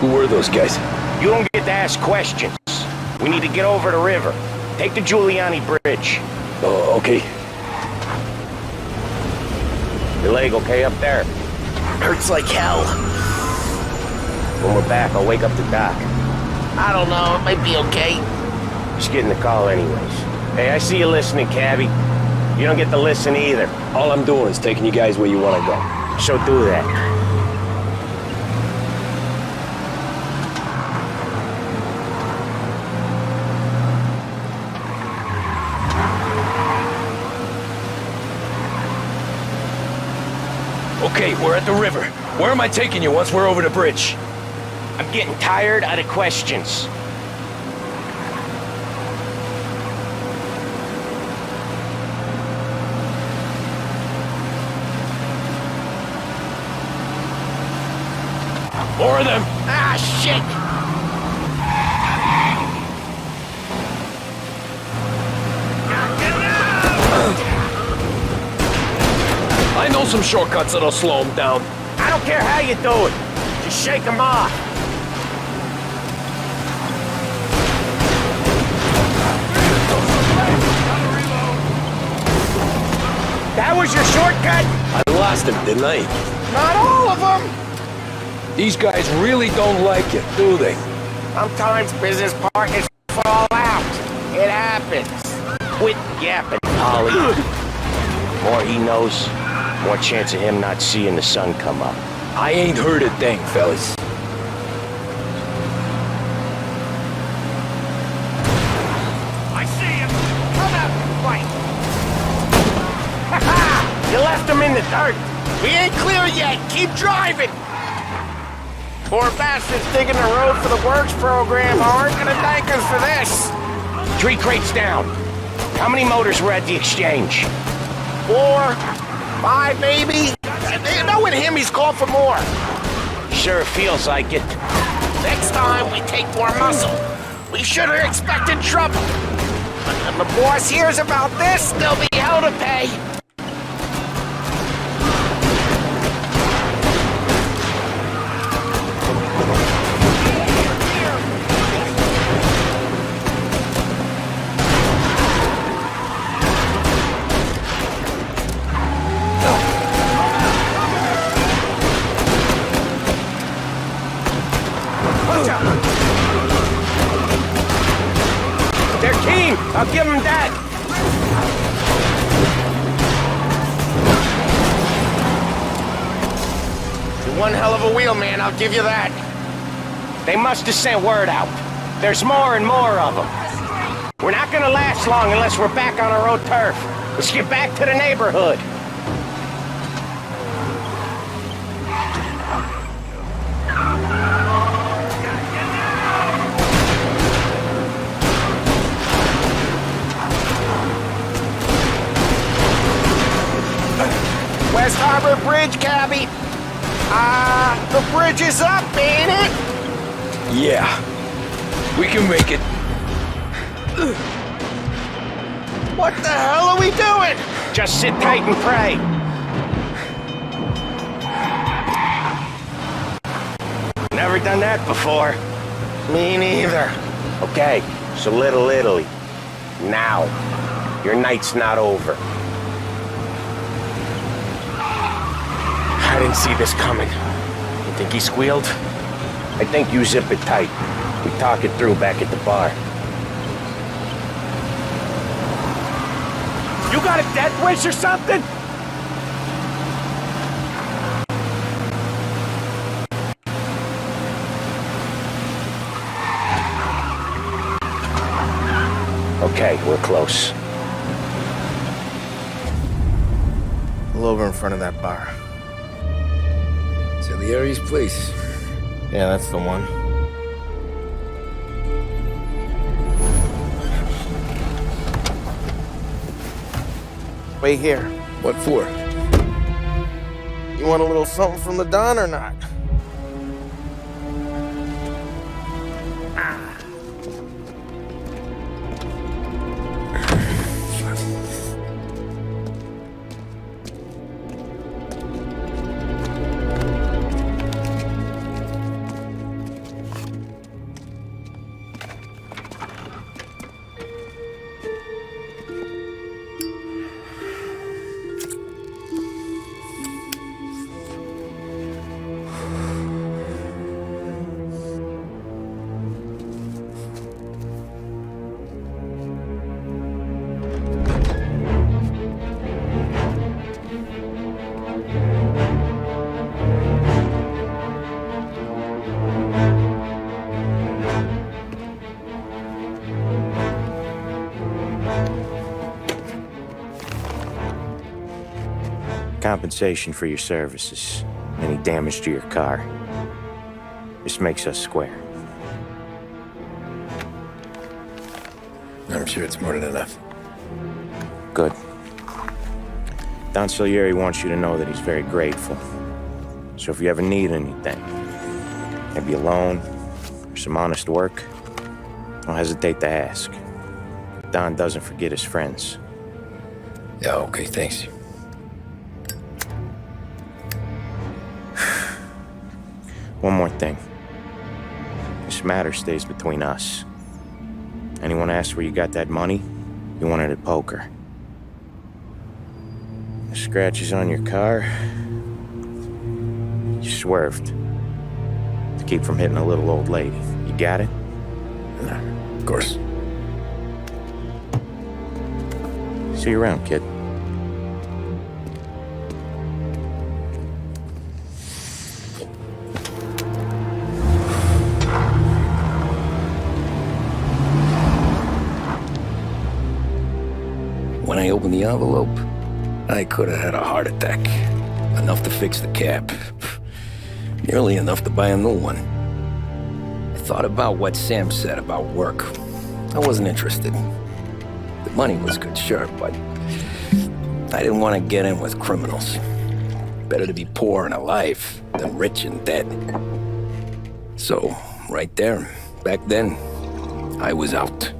Who were those guys? You don't get to ask questions. We need to get over the river. Take the Giuliani Bridge. Oh, okay. Your leg okay up there? Hurts like hell. When we're back, I'll wake up the doc. I don't know, it might be okay. Just getting the call anyways. Hey, I see you listening, Cabby. You don't get to listen either. All I'm doing is taking you guys where you want to go. So do that. Okay, we're at the river. Where am I taking you once we're over the bridge? I'm getting tired of the questions. More of them. Ah, shit! I know some shortcuts that'll slow them down. I don't care how you do it. Just shake them off. That was your shortcut? I lost him, didn't I? Not all of them. These guys really don't like it, do they? Sometimes business partners fall out. It happens. Quit yapping, Polly. More he knows, more chance of him not seeing the sun come up. I ain't heard a thing, fellas. I see him. Come out and fight. Ha-ha! You left him in the dirt. We ain't clear yet, keep driving! Poor bastards digging the road for the works program aren't gonna thank us for this. 3 crates down. How many motors were at the exchange? 4, 5 maybe? Knowing him, he's called for more. Sure feels like it. Next time, we take more muscle. We should have expected trouble. But when the boss hears about this, there'll be hell to pay. They're keen. I'll give them that. You're one hell of a wheelman, I'll give you that. They must have sent word out. There's more and more of them. We're not gonna last long unless we're back on our own turf. Let's get back to the neighborhood. West Harbor Bridge, cabby. The bridge is up, ain't it? Yeah. We can make it. What the hell are we doing? Just sit tight and pray. Never done that before. Me neither. Okay, so Little Italy. Now. Your night's not over. I didn't see this coming. You think he squealed? I think you zip it tight. We talk it through back at the bar. You got a death wish or something? Okay, we're close. Pull over in front of that bar. Salieri's place. Yeah, that's the one. Wait here. What for? You want a little something from the Don or not? Compensation for your services. Any damage to your car. This makes us square. I'm sure it's more than enough. Good. Don Salieri wants you to know that he's very grateful. So if you ever need anything, maybe a loan or some honest work, don't hesitate to ask. Don doesn't forget his friends. Yeah, okay, thanks. One more thing. This matter stays between us. Anyone asks where you got that money, you won it at poker. The scratches on your car, you swerved to keep from hitting a little old lady. You got it? Of course. See you around, kid. When I opened the envelope, I could have had a heart attack. Enough to fix the cab. Nearly enough to buy a new one. I thought about what Sam said about work. I wasn't interested. The money was good, sure, but I didn't want to get in with criminals. Better to be poor and alive than rich and dead. So, right there, back then, I was out.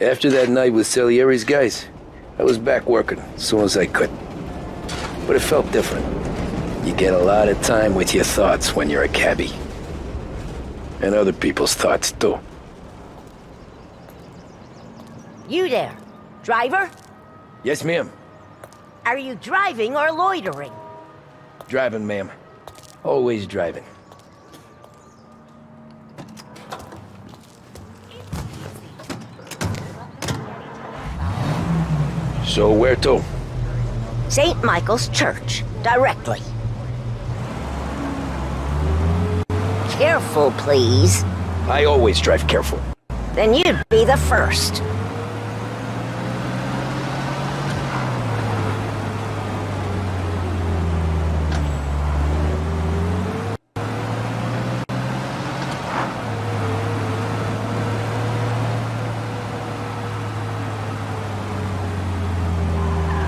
After that night with Salieri's guys, I was back working as soon as I could. But it felt different. You get a lot of time with your thoughts when you're a cabbie. And other people's thoughts, too. You there, driver? Yes, ma'am. Are you driving or loitering? Driving, ma'am. Always driving. So where to? St. Michael's Church, directly. Careful, please. I always drive careful. Then you'd be the first.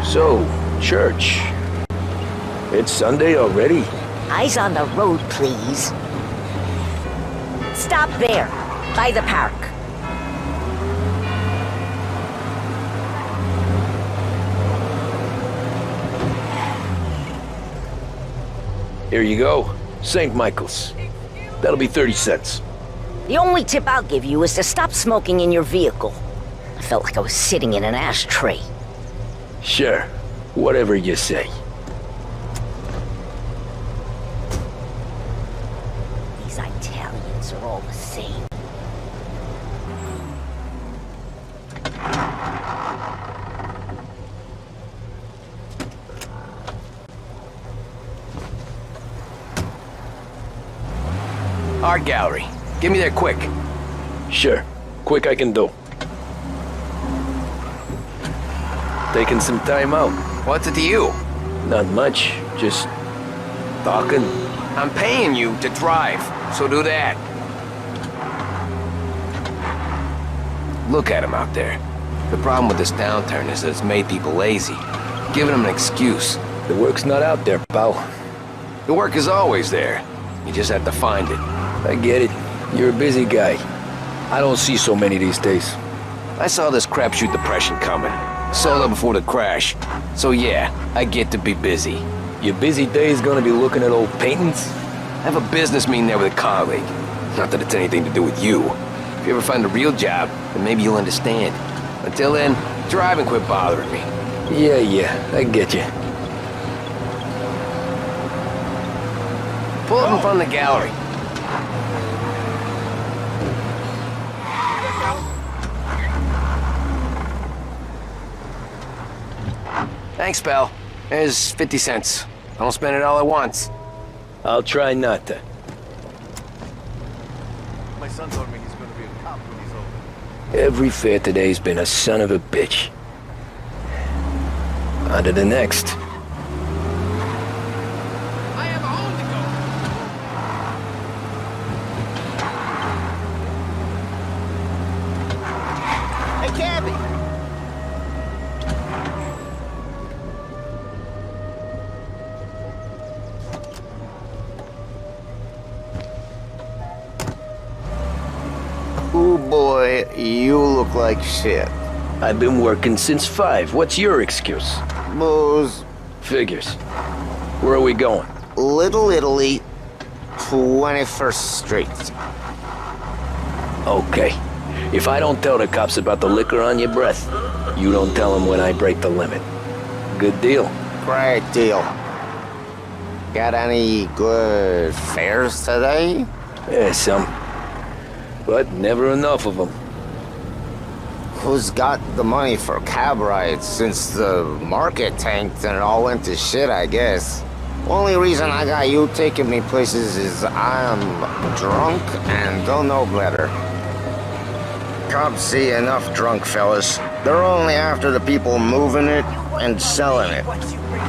So, church. It's Sunday already? Eyes on the road, please. Stop there, by the park. Here you go. St. Michael's. That'll be 30 cents. The only tip I'll give you is to stop smoking in your vehicle. I felt like I was sitting in an ashtray. Sure. Whatever you say. These Italians are all the same. Art gallery. Get me there quick. Sure. Quick I can do. Taking some time out. What's it to you? Not much. Just talking. I'm paying you to drive, so do that. Look at him out there. The problem with this downturn is that it's made people lazy, giving them an excuse. The work's not out there, pal. The work is always there. You just have to find it. I get it. You're a busy guy. I don't see so many these days. I saw this crapshoot depression coming. Solo before the crash. So yeah, I get to be busy. Your busy day's gonna be looking at old paintings? I have a business meeting there with a colleague. Not that it's anything to do with you. If you ever find a real job, then maybe you'll understand. Until then, drive and quit bothering me. Yeah, I get you. Pull up in front of the gallery. Thanks, pal. There's 50 cents. I don't spend it all at once. I'll try not to. My son told me he's gonna be a cop when he's older. Every fare today's been a son of a bitch. On to the next. I have a home to go. Hey, Cabby! Ooh boy, you look like shit. I've been working since 5. What's your excuse? Booze. Figures. Where are we going? Little Italy, 21st Street. Okay. If I don't tell the cops about the liquor on your breath, you don't tell them when I break the limit. Good deal. Great deal. Got any good fares today? Yeah, some. But never enough of them. Who's got the money for cab rides since the market tanked and it all went to shit, I guess? Only reason I got you taking me places is I'm drunk and don't know better. Cops see enough drunk fellas. They're only after the people moving it and selling it.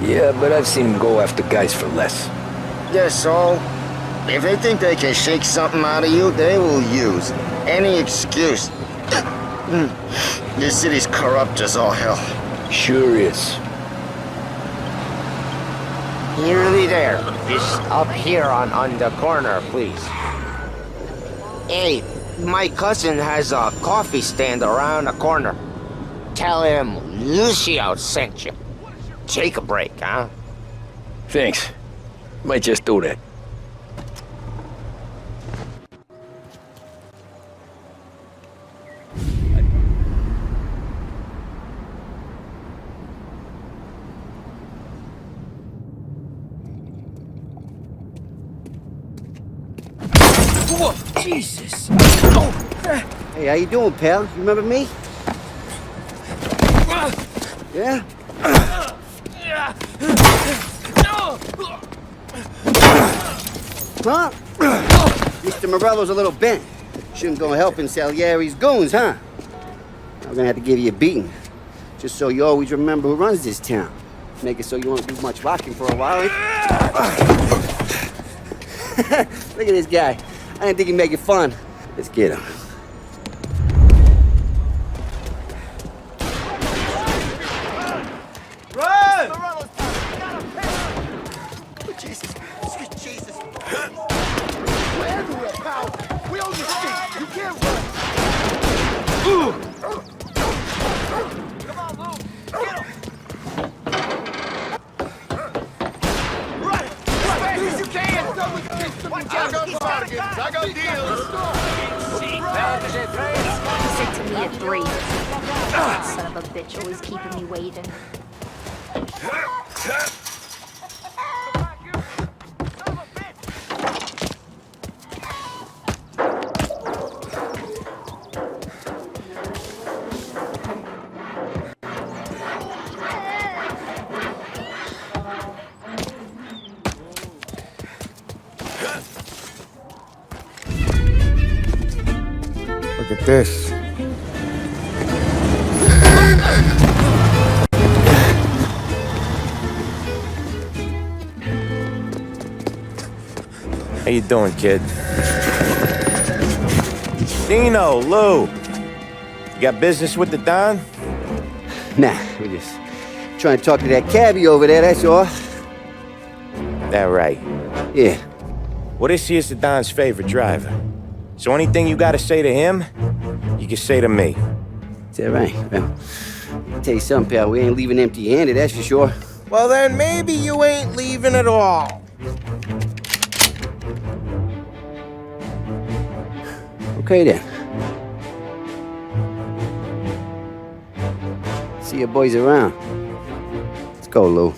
Yeah, but I've seen them go after guys for less. Yeah, so if they think they can shake something out of you, they will use any excuse. This city's corrupt as all hell. Sure is. Nearly there. Just up here on the corner, please. Hey, my cousin has a coffee stand around the corner. Tell him Lucio sent you. Take a break, huh? Thanks. Might just do that. Whoa, Jesus! Hey, how you doing, pal? You remember me? Yeah? Huh? Mr. Morello's a little bent. Shouldn't go helping Salieri's goons, huh? I'm gonna have to give you a beating. Just so you always remember who runs this town. Make it so you won't do much rocking for a while. Look at this guy. I didn't think he'd make it fun. Let's get him. Run! Jesus. Jesus. We're everywhere, pal. We own this shit. You can't run. Come on, Lou. Get him. Run! As fast as you can. Watch out. I got deals. He said to me at 3. Son of a bitch, always keeping me waiting. Look at this. How you doing, kid? Dino, Lou. You got business with the Don? Nah, we're just trying to talk to that cabbie over there, that's all. That right. Yeah. Well, this here's the Don's favorite driver. So anything you gotta say to him, you can say to me. Is that right? Well, I'll tell you something, pal. We ain't leaving empty-handed, that's for sure. Well, then maybe you ain't leaving at all. Okay, then. See your boys around. Let's go, Lou.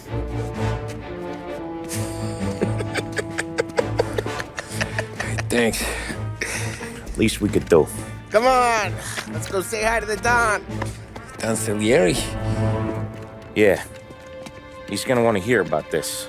Thanks. Least we could do. Come on. Let's go say hi to the Don. Don Salieri? Yeah. He's gonna want to hear about this.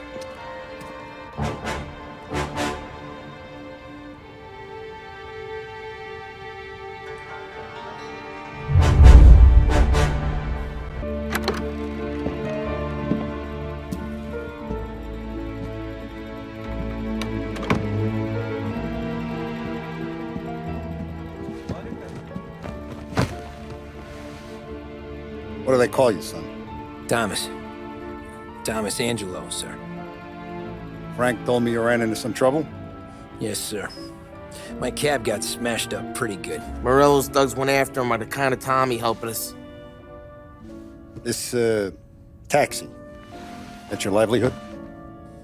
What do they call you, son? Thomas. Thomas Angelo, sir. Frank told me you ran into some trouble? Yes, sir. My cab got smashed up pretty good. Morello's thugs went after him on account of Tommy helping us. This, taxi. That's your livelihood?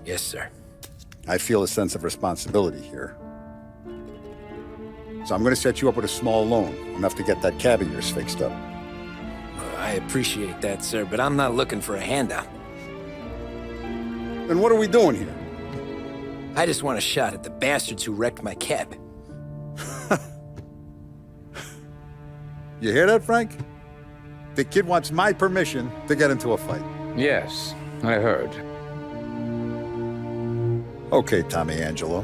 Yes, sir. I feel a sense of responsibility here. So I'm gonna set you up with a small loan, enough to get that cab of yours fixed up. I appreciate that, sir, but I'm not looking for a handout. Then what are we doing here? I just want a shot at the bastards who wrecked my cab. You hear that, Frank? The kid wants my permission to get into a fight. Yes, I heard. Okay, Tommy Angelo.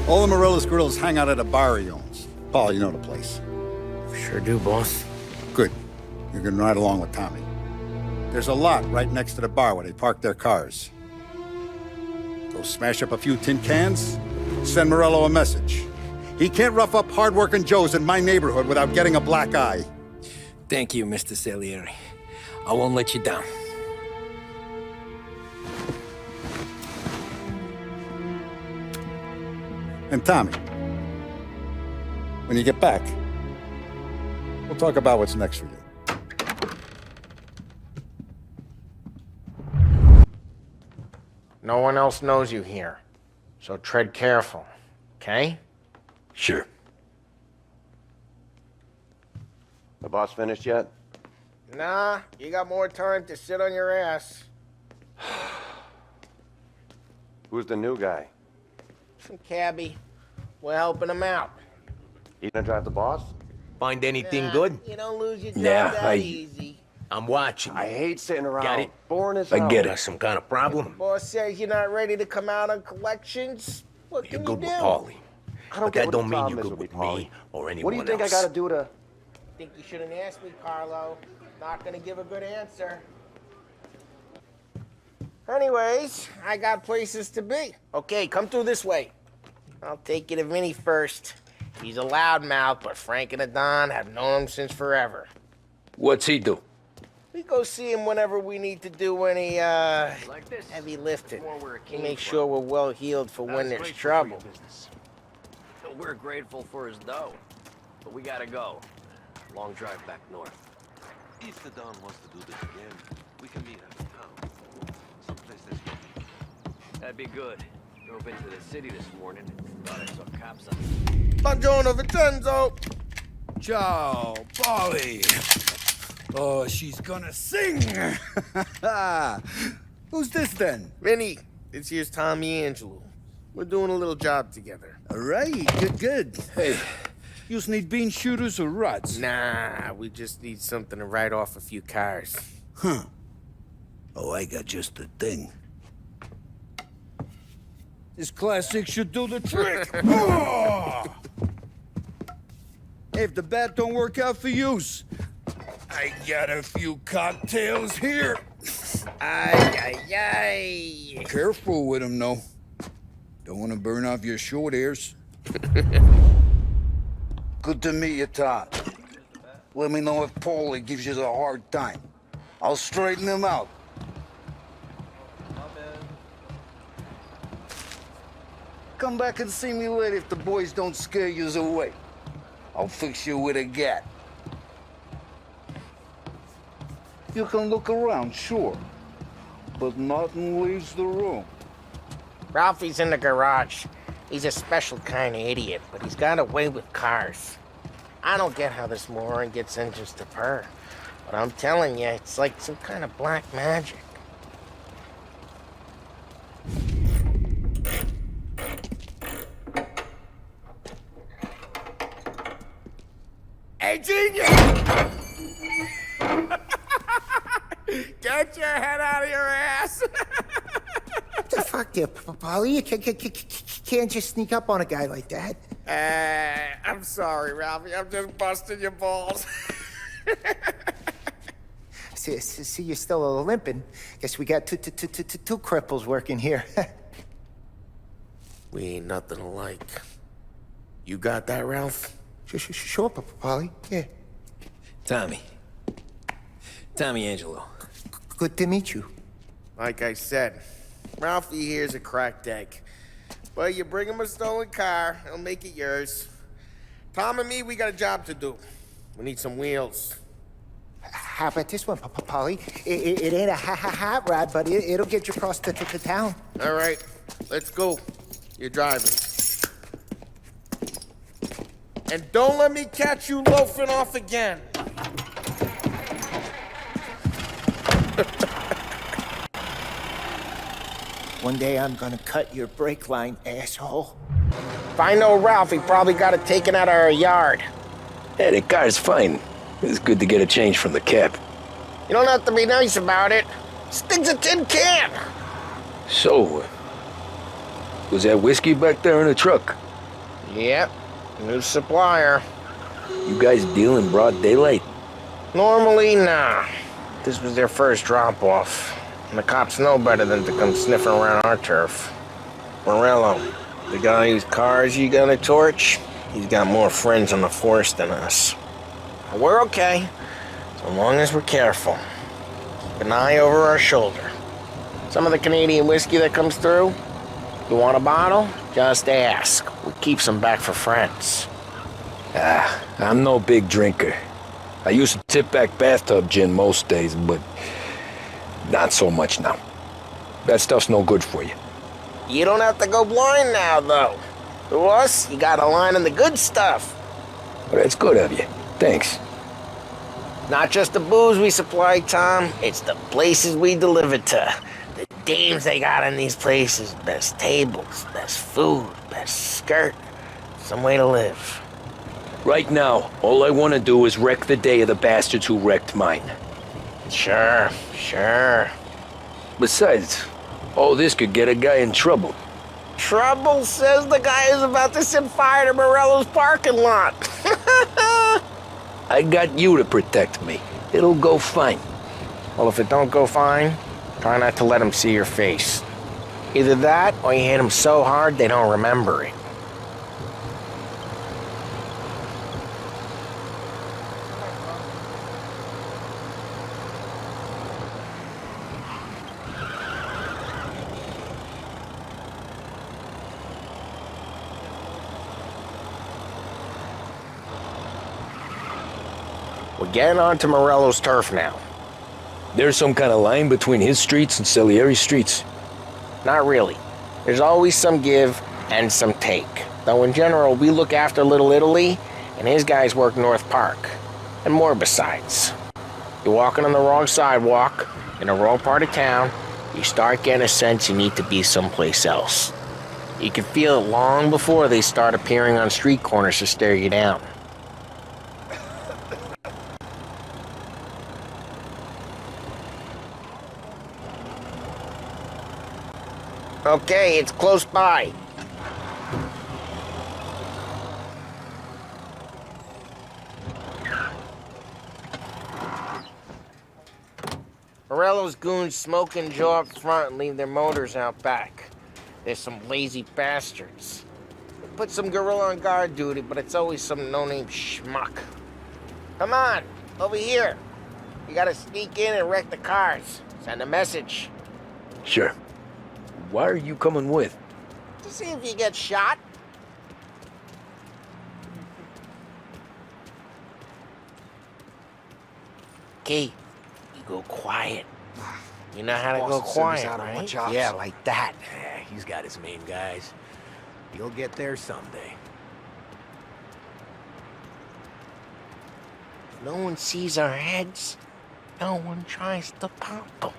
All the Morello's girls hang out at a bar he owns. Paul, you know the place. Sure do, boss. Good. You're gonna ride along with Tommy. There's a lot right next to the bar where they park their cars. Go smash up a few tin cans, send Morello a message. He can't rough up hard-working Joes in my neighborhood without getting a black eye. Thank you, Mr. Salieri. I won't let you down. And Tommy, when you get back, we'll talk about what's next for you. No one else knows you here, so tread careful, okay? Sure. The boss finished yet? Nah, you got more time to sit on your ass. Who's the new guy? Some cabbie. We're helping him out. He gonna drive the boss? Find anything good? You don't lose your job Yeah, that easy. I'm watching. I hate sitting around. Got it? Boring as I hell. get Got it. some kind of problem? Boss says you're not ready to come out on collections. What You're can good you with do? Paulie. I don't But get that what don't the mean problem you're is good with with me, me or anyone else. What do you think I gotta do to... Think you shouldn't ask me, Carlo. Not gonna give a good answer. Anyways, I got places to be. Okay, come through this way. I'll take you to Vinny first. He's a loudmouth, but Frank and the Don have known him since forever. What's he do? We go see him whenever we need to do any, heavy lifting. He makes sure we're well healed for when there's trouble. We're grateful for his dough, but we gotta go. Long drive back north. If the Don wants to do this again, we can meet at the town. Someplace that's good. That'd be good. Drove into the city this morning. Thought I saw cops on Buongiorno, Vincenzo! Ciao, Polly. Oh, she's gonna sing. Who's this then? Vinny, this here's Tommy Angelo. We're doing a little job together. All right, good. Hey, you need bean shooters or rods? Nah, we just need something to write off a few cars. Huh. Oh, I got just the thing. This classic should do the trick. Oh! If the bat don't work out for yous, I got a few cocktails here. Ay. Careful with them, though. Don't want to burn off your short hairs. Good to meet you, Todd. Let me know if Paulie gives you a hard time. I'll straighten him out. Come back and see me later if the boys don't scare yous away. I'll fix you with a gat. You can look around, sure. But nothing leaves the room. Ralphie's in the garage. He's a special kind of idiot, but he's got a way with cars. I don't get how this moron gets engines to purr. But I'm telling you, it's like some kind of black magic. Hey, genius! Get your head out of your ass! What the fuck there, Polly? You can't just sneak up on a guy like that. I'm sorry, Ralphie. I'm just busting your balls. See, you're still limping. Guess we got two cripples working here. We ain't nothing alike. You got that, Ralph? Sure, Polly. Yeah. Tommy, Tommy Angelo. Good to meet you. Like I said, Ralphie here's a cracked egg. But you bring him a stolen car, he'll make it yours. Tom and me, we got a job to do. We need some wheels. How about this one, Polly? It ain't a hot rod, but it'll get you across the town. All right, let's go. You're driving. And don't let me catch you loafing off again. One day I'm gonna cut your brake line, asshole. If I know Ralph, he probably got it taken out of our yard. Yeah, the car's fine. It's good to get a change from the cab. You don't have to be nice about it. Sting's a tin can. So, was that whiskey back there in the truck? Yep, new supplier. You guys deal in broad daylight? Normally, nah. This was their first drop-off. And the cops know better than to come sniffing around our turf. Morello, the guy whose cars you gonna torch, he's got more friends on the force than us. But we're okay, so long as we're careful. Keep an eye over our shoulder. Some of the Canadian whiskey that comes through, you want a bottle? Just ask. We keep some back for friends. I'm no big drinker. I used to tip back bathtub gin most days, but not so much now. That stuff's no good for you. You don't have to go blind now, though. To us, you got a line on the good stuff. Well, that's good of you. Thanks. Not just the booze we supply, Tom. It's the places we deliver to. The dames they got in these places. Best tables, best food, best skirt. Some way to live. Right now, all I want to do is wreck the day of the bastards who wrecked mine. Sure. Besides, all this could get a guy in trouble. Trouble, says the guy who's about to set fire to Morello's parking lot. I got you to protect me. It'll go fine. Well, if it don't go fine, try not to let them see your face. Either that, or you hit them so hard they don't remember it. We're getting onto Morello's turf now. There's some kind of line between his streets and Salieri's streets? Not really. There's always some give and some take. Though in general, we look after Little Italy, and his guys work North Park. And more besides. You're walking on the wrong sidewalk, in the wrong part of town, you start getting a sense you need to be someplace else. You can feel it long before they start appearing on street corners to stare you down. Okay, it's close by. Morello's goons smoke and jaw up front and leave their motors out back. There's some lazy bastards. They put some gorilla on guard duty, but it's always some no-name schmuck. Come on, over here. You gotta sneak in and wreck the cars. Send a message. Sure. Why are you coming with? To see if you get shot. Okay, you go quiet. You know how to go quiet, right? Yeah, like that. Yeah, he's got his main guys. You'll get there someday. If no one sees our heads, no one tries to pop them.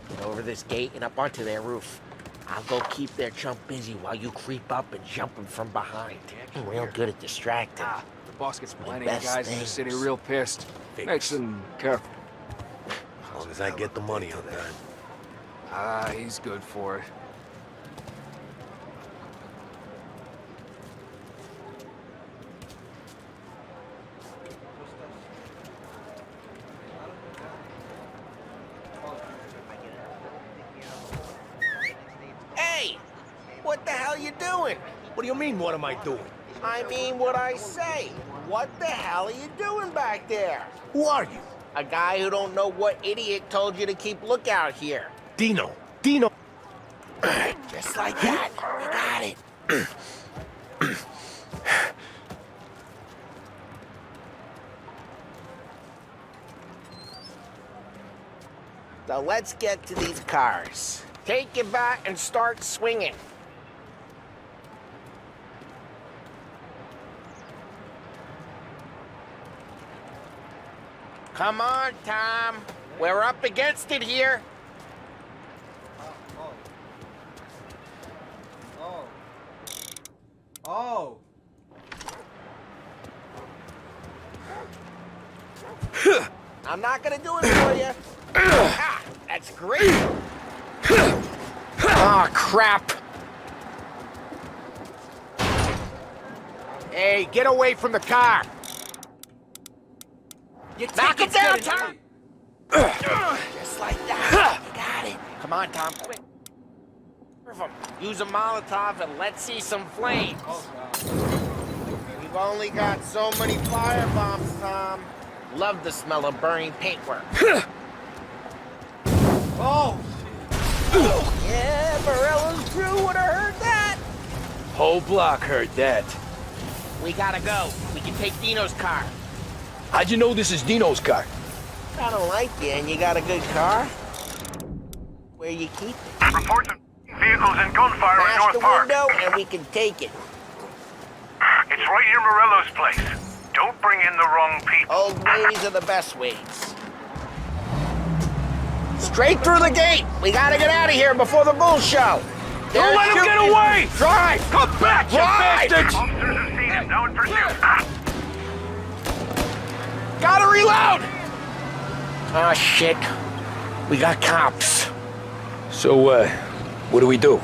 Get over this gate and up onto their roof. I'll go keep their chump busy while you creep up and jump him from behind. I'm real good at distracting. The boss gets plenty best of guys in the city real pissed. Makes them careful. As long as I get the money on that. He's good for it. Hey! What the hell you doing? What do you mean, what am I doing? I mean what I say. What the hell are you doing back there? Who are you? A guy who don't know what idiot told you to keep lookout here. Dino. Just like that. You got it. So let's get to these cars. Take it back and start swinging. Come on, Tom. We're up against it here. Oh. I'm not gonna do it for you. Ah, that's great. Oh, crap. Hey, get away from the car. Knock it down, Tom. Just like that. You got it. Come on, Tom, quick. Use a Molotov and let's see some flames. We've only got so many firebombs, Tom. Love the smell of burning paintwork. Oh! Yeah, Morello's crew would have heard that. Whole block heard that. We gotta go. We can take Dino's car. How'd you know this is Dino's car? I don't like you, and you got a good car. Where you keep it? Reports of vehicles and gunfire in Smash North the Park. window, and we can take it. It's right near Morello's place. Don't bring in the wrong people. Old ways are the best ways. Straight through the gate. We gotta get out of here before the bull show. Don't let him get away! Drive! Come back, you Drive! bastards! Officers have seen him. Now in pursuit. Gotta reload! Oh, shit. We got cops. So, what do we do?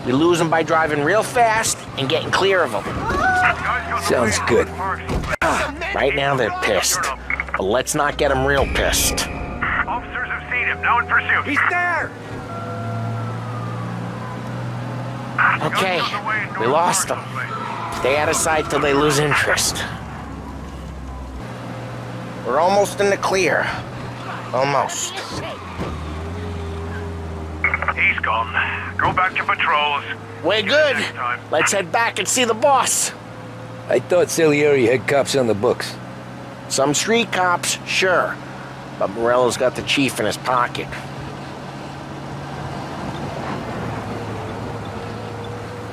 We lose them by driving real fast and getting clear of them. Sounds good. Right now they're pissed. But let's not get them real pissed. Officers have seen him. Now in pursuit. He's there! Okay, we lost them. Stay out of sight till they lose interest. We're almost in the clear. Almost. He's gone. Go back to patrols. We're good. Let's head back and see the boss. I thought Salieri had cops on the books. Some street cops, sure. But Morello's got the chief in his pocket.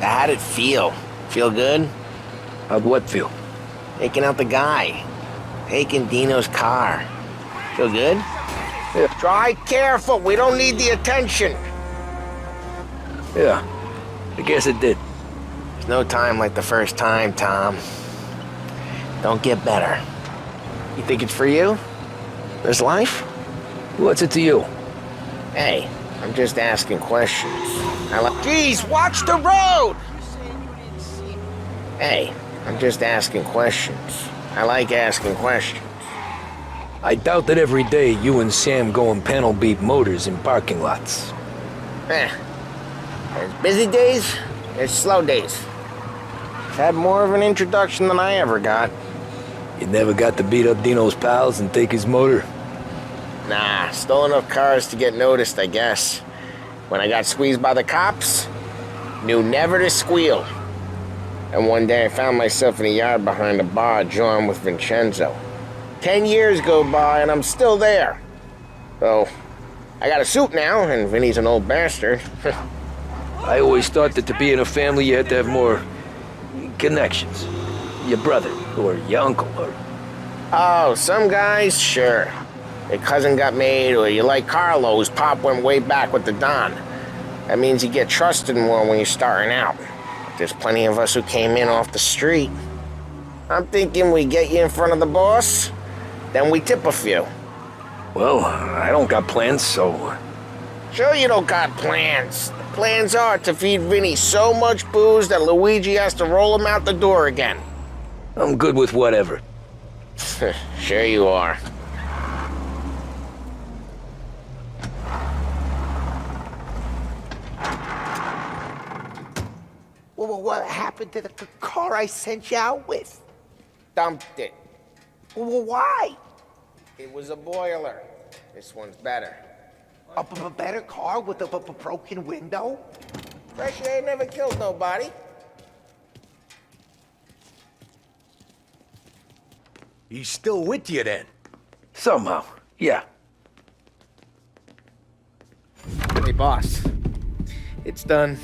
How'd it feel? Feel good? How'd what feel? Taking out the guy. Taking Dino's car. Feel good? Yeah. Drive careful. We don't need the attention. Yeah, I guess it did. There's no time like the first time, Tom. Don't get better. You think it's for you? This life? What's it to you? Hey, I'm just asking questions. Jeez, watch the road! Hey, I'm just asking questions. I like asking questions. I doubt that every day you and Sam go and panel beat motors in parking lots. There's busy days, there's slow days. Had more of an introduction than I ever got. You never got to beat up Dino's pals and take his motor? Nah, stole enough cars to get noticed, I guess. When I got squeezed by the cops, knew never to squeal. And one day I found myself in a yard behind a bar drawn with Vincenzo. 10 years go by and I'm still there. So, I got a suit now, and Vinny's an old bastard. I always thought that to be in a family you had to have more connections. Your brother, or your uncle, or... Oh, some guys, sure. Your cousin got made, or you like Carlo, whose pop went way back with the Don. That means you get trusted more when you're starting out. There's plenty of us who came in off the street. I'm thinking we get you in front of the boss, then we tip a few. Well, I don't got plans, so... Sure you don't got plans. The plans are to feed Vinny so much booze that Luigi has to roll him out the door again. I'm good with whatever. Sure you are. What happened? into the car I sent you out with. Dumped it. Well, why? It was a boiler. This one's better. A better car with a broken window? Fresh air never killed nobody. He's still with you then? Somehow, yeah. Hey, boss. It's done.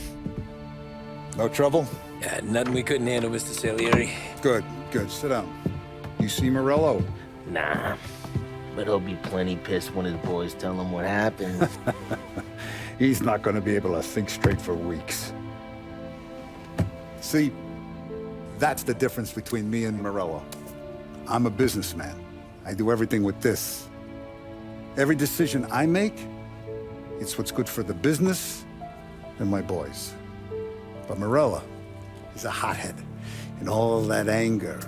No trouble? Yeah, nothing we couldn't handle, Mr. Salieri. Good, good. Sit down. You see Morello? Nah. But he'll be plenty pissed when his boys tell him what happened. He's not going to be able to think straight for weeks. See, that's the difference between me and Morello. I'm a businessman. I do everything with this. Every decision I make, it's what's good for the business and my boys. But Morello is a hothead, and all that anger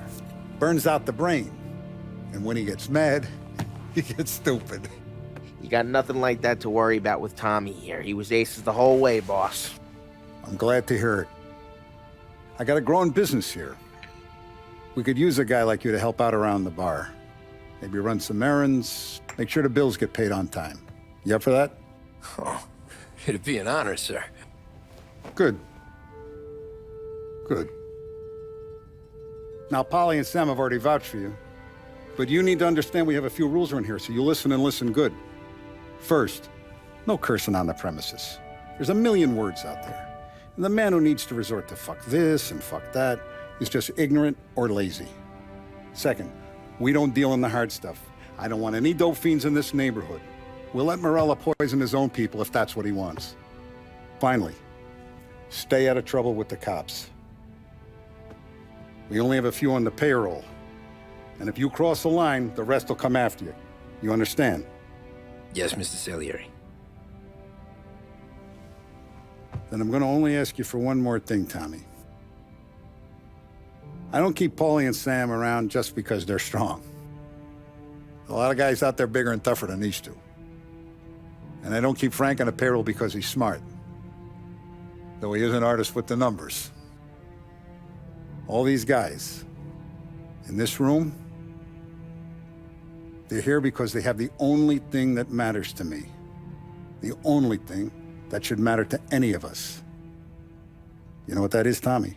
burns out the brain. And when he gets mad, he gets stupid. You got nothing like that to worry about with Tommy here. He was aces the whole way, boss. I'm glad to hear it. I got a growing business here. We could use a guy like you to help out around the bar. Maybe run some errands, make sure the bills get paid on time. You up for that? Oh, it'd be an honor, sir. Good. Good. Now, Polly and Sam have already vouched for you. But you need to understand we have a few rules around here, so you listen and listen good. First, no cursing on the premises. There's a million words out there. And the man who needs to resort to fuck this and fuck that is just ignorant or lazy. Second, we don't deal in the hard stuff. I don't want any dope fiends in this neighborhood. We'll let Morello poison his own people if that's what he wants. Finally, stay out of trouble with the cops. We only have a few on the payroll. And if you cross the line, the rest will come after you. You understand? Yes, Mr. Salieri. Then I'm going to only ask you for one more thing, Tommy. I don't keep Paulie and Sam around just because they're strong. A lot of guys out there bigger and tougher than these two. And I don't keep Frank on the payroll because he's smart. Though he is an artist with the numbers. All these guys in this room, they're here because they have the only thing that matters to me. The only thing that should matter to any of us. You know what that is, Tommy?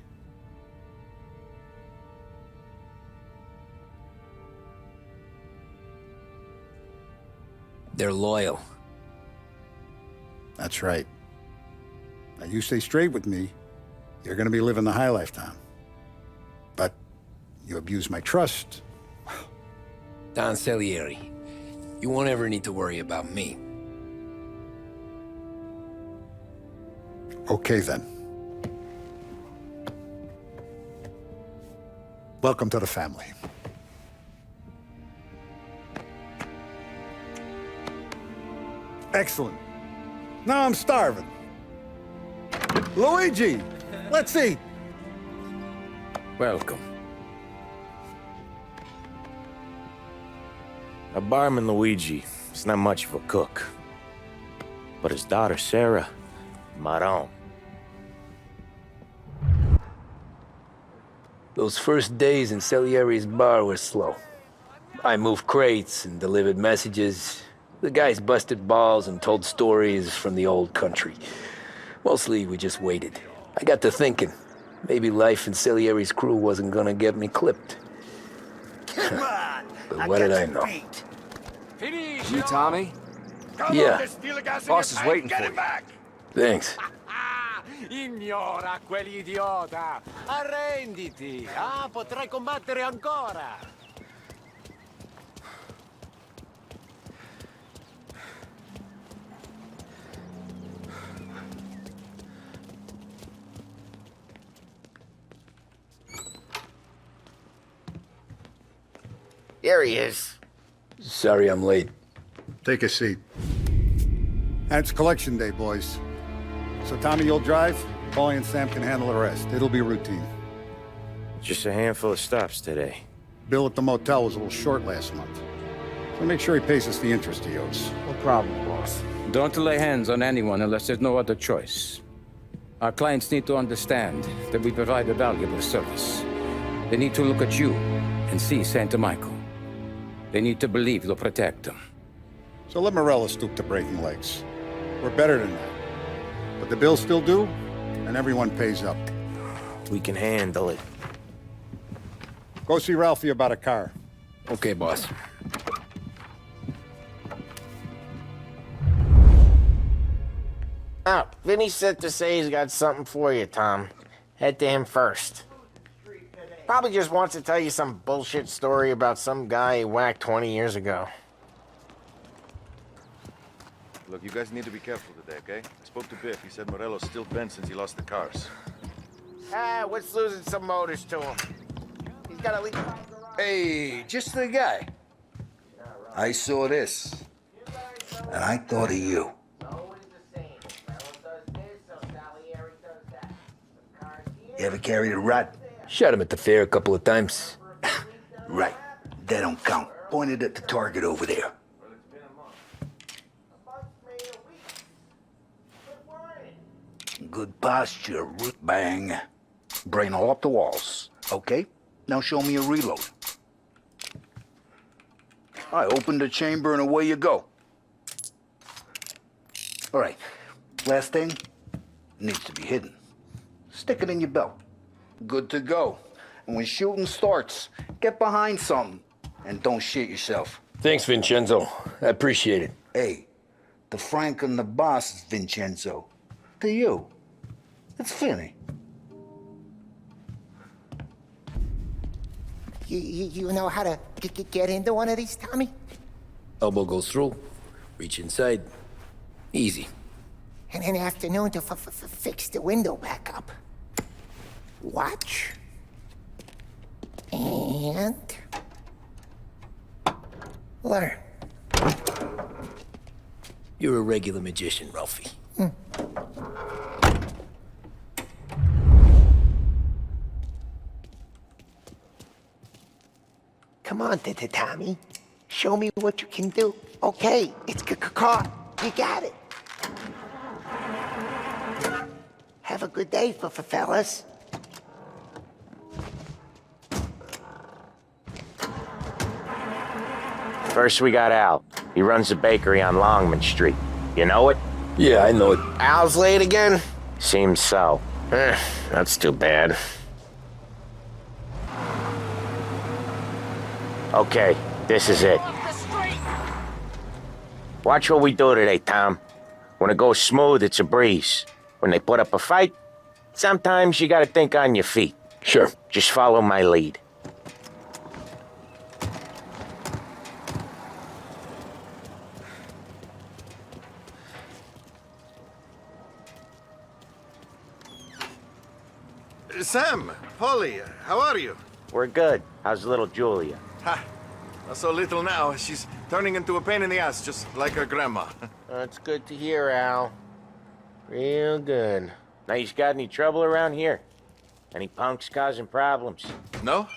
They're loyal. That's right. Now, you stay straight with me, you're gonna be living the high life, Tom. But you abuse my trust. Don Salieri, you won't ever need to worry about me. Okay, then. Welcome to the family. Excellent. Now I'm starving. Luigi, let's eat. Welcome. Our barman Luigi is not much of a cook. But his daughter Sarah, Maron. Those first days in Salieri's bar were slow. I moved crates and delivered messages. The guys busted balls and told stories from the old country. Mostly, we just waited. I got to thinking, maybe life in Salieri's crew wasn't gonna get me clipped. But what did I know? You, Tommy? Yeah. Boss is waiting for you. Thanks. Ignora quell'idiota! Arrenditi! Ah, potrai combattere ancora! There he is. Sorry I'm late. Take a seat. And it's collection day, boys. So Tommy, you'll drive. Paulie and Sam can handle the rest. It'll be routine. Just a handful of stops today. Bill at the motel was a little short last month. So make sure he pays us the interest he owes. No problem, boss. Don't lay hands on anyone unless there's no other choice. Our clients need to understand that we provide a valuable service. They need to look at you and see Santa Michael. They need to believe you'll protect them. So let Morello stoop to breaking legs. We're better than that. But the bill's still due, and everyone pays up. We can handle it. Go see Ralphie about a car. Okay, boss. Oh, Vinny said to say he's got something for you, Tom. Head to him first. Probably just wants to tell you some bullshit story about some guy he whacked 20 years ago. Look, you guys need to be careful today, okay? I spoke to Biff. He said Morello's still bent since he lost the cars. What's losing some motors to him? He's got to leave. Hey, just the guy. I saw this, and I thought of you. You ever carried a rat? Shot him at the fair a couple of times. Right. That don't count. Pointed at the target over there. Good posture, root bang. Brain all up the walls. Okay? Now show me a reload. I open the chamber and away you go. All right. Last thing needs to be hidden. Stick it in your belt. Good to go. And when shooting starts, get behind something and don't shit yourself. Thanks, Vincenzo. I appreciate it. Hey, the Frank and the boss is Vincenzo. To you, it's Finny. You know how to get into one of these, Tommy? Elbow goes through, reach inside. Easy. And an afternoon to fix the window back up. Watch. And... learn. You're a regular magician, Ralphie. Come on, Tommy. Show me what you can do. Okay, it's caught. You got it. Have a good day, fellas. First, we got Al. He runs a bakery on Longman Street. You know it? Yeah, I know it. Al's late again? Seems so. That's too bad. Okay, this is it. Watch what we do today, Tom. When it goes smooth, it's a breeze. When they put up a fight, sometimes you gotta think on your feet. Sure. Just follow my lead. Sam, Polly, how are you? We're good. How's little Julia? Ha! Not so little now. She's turning into a pain in the ass, just like her grandma. That's good to hear, Al. Real good. Now, you got any trouble around here? Any punks causing problems? No.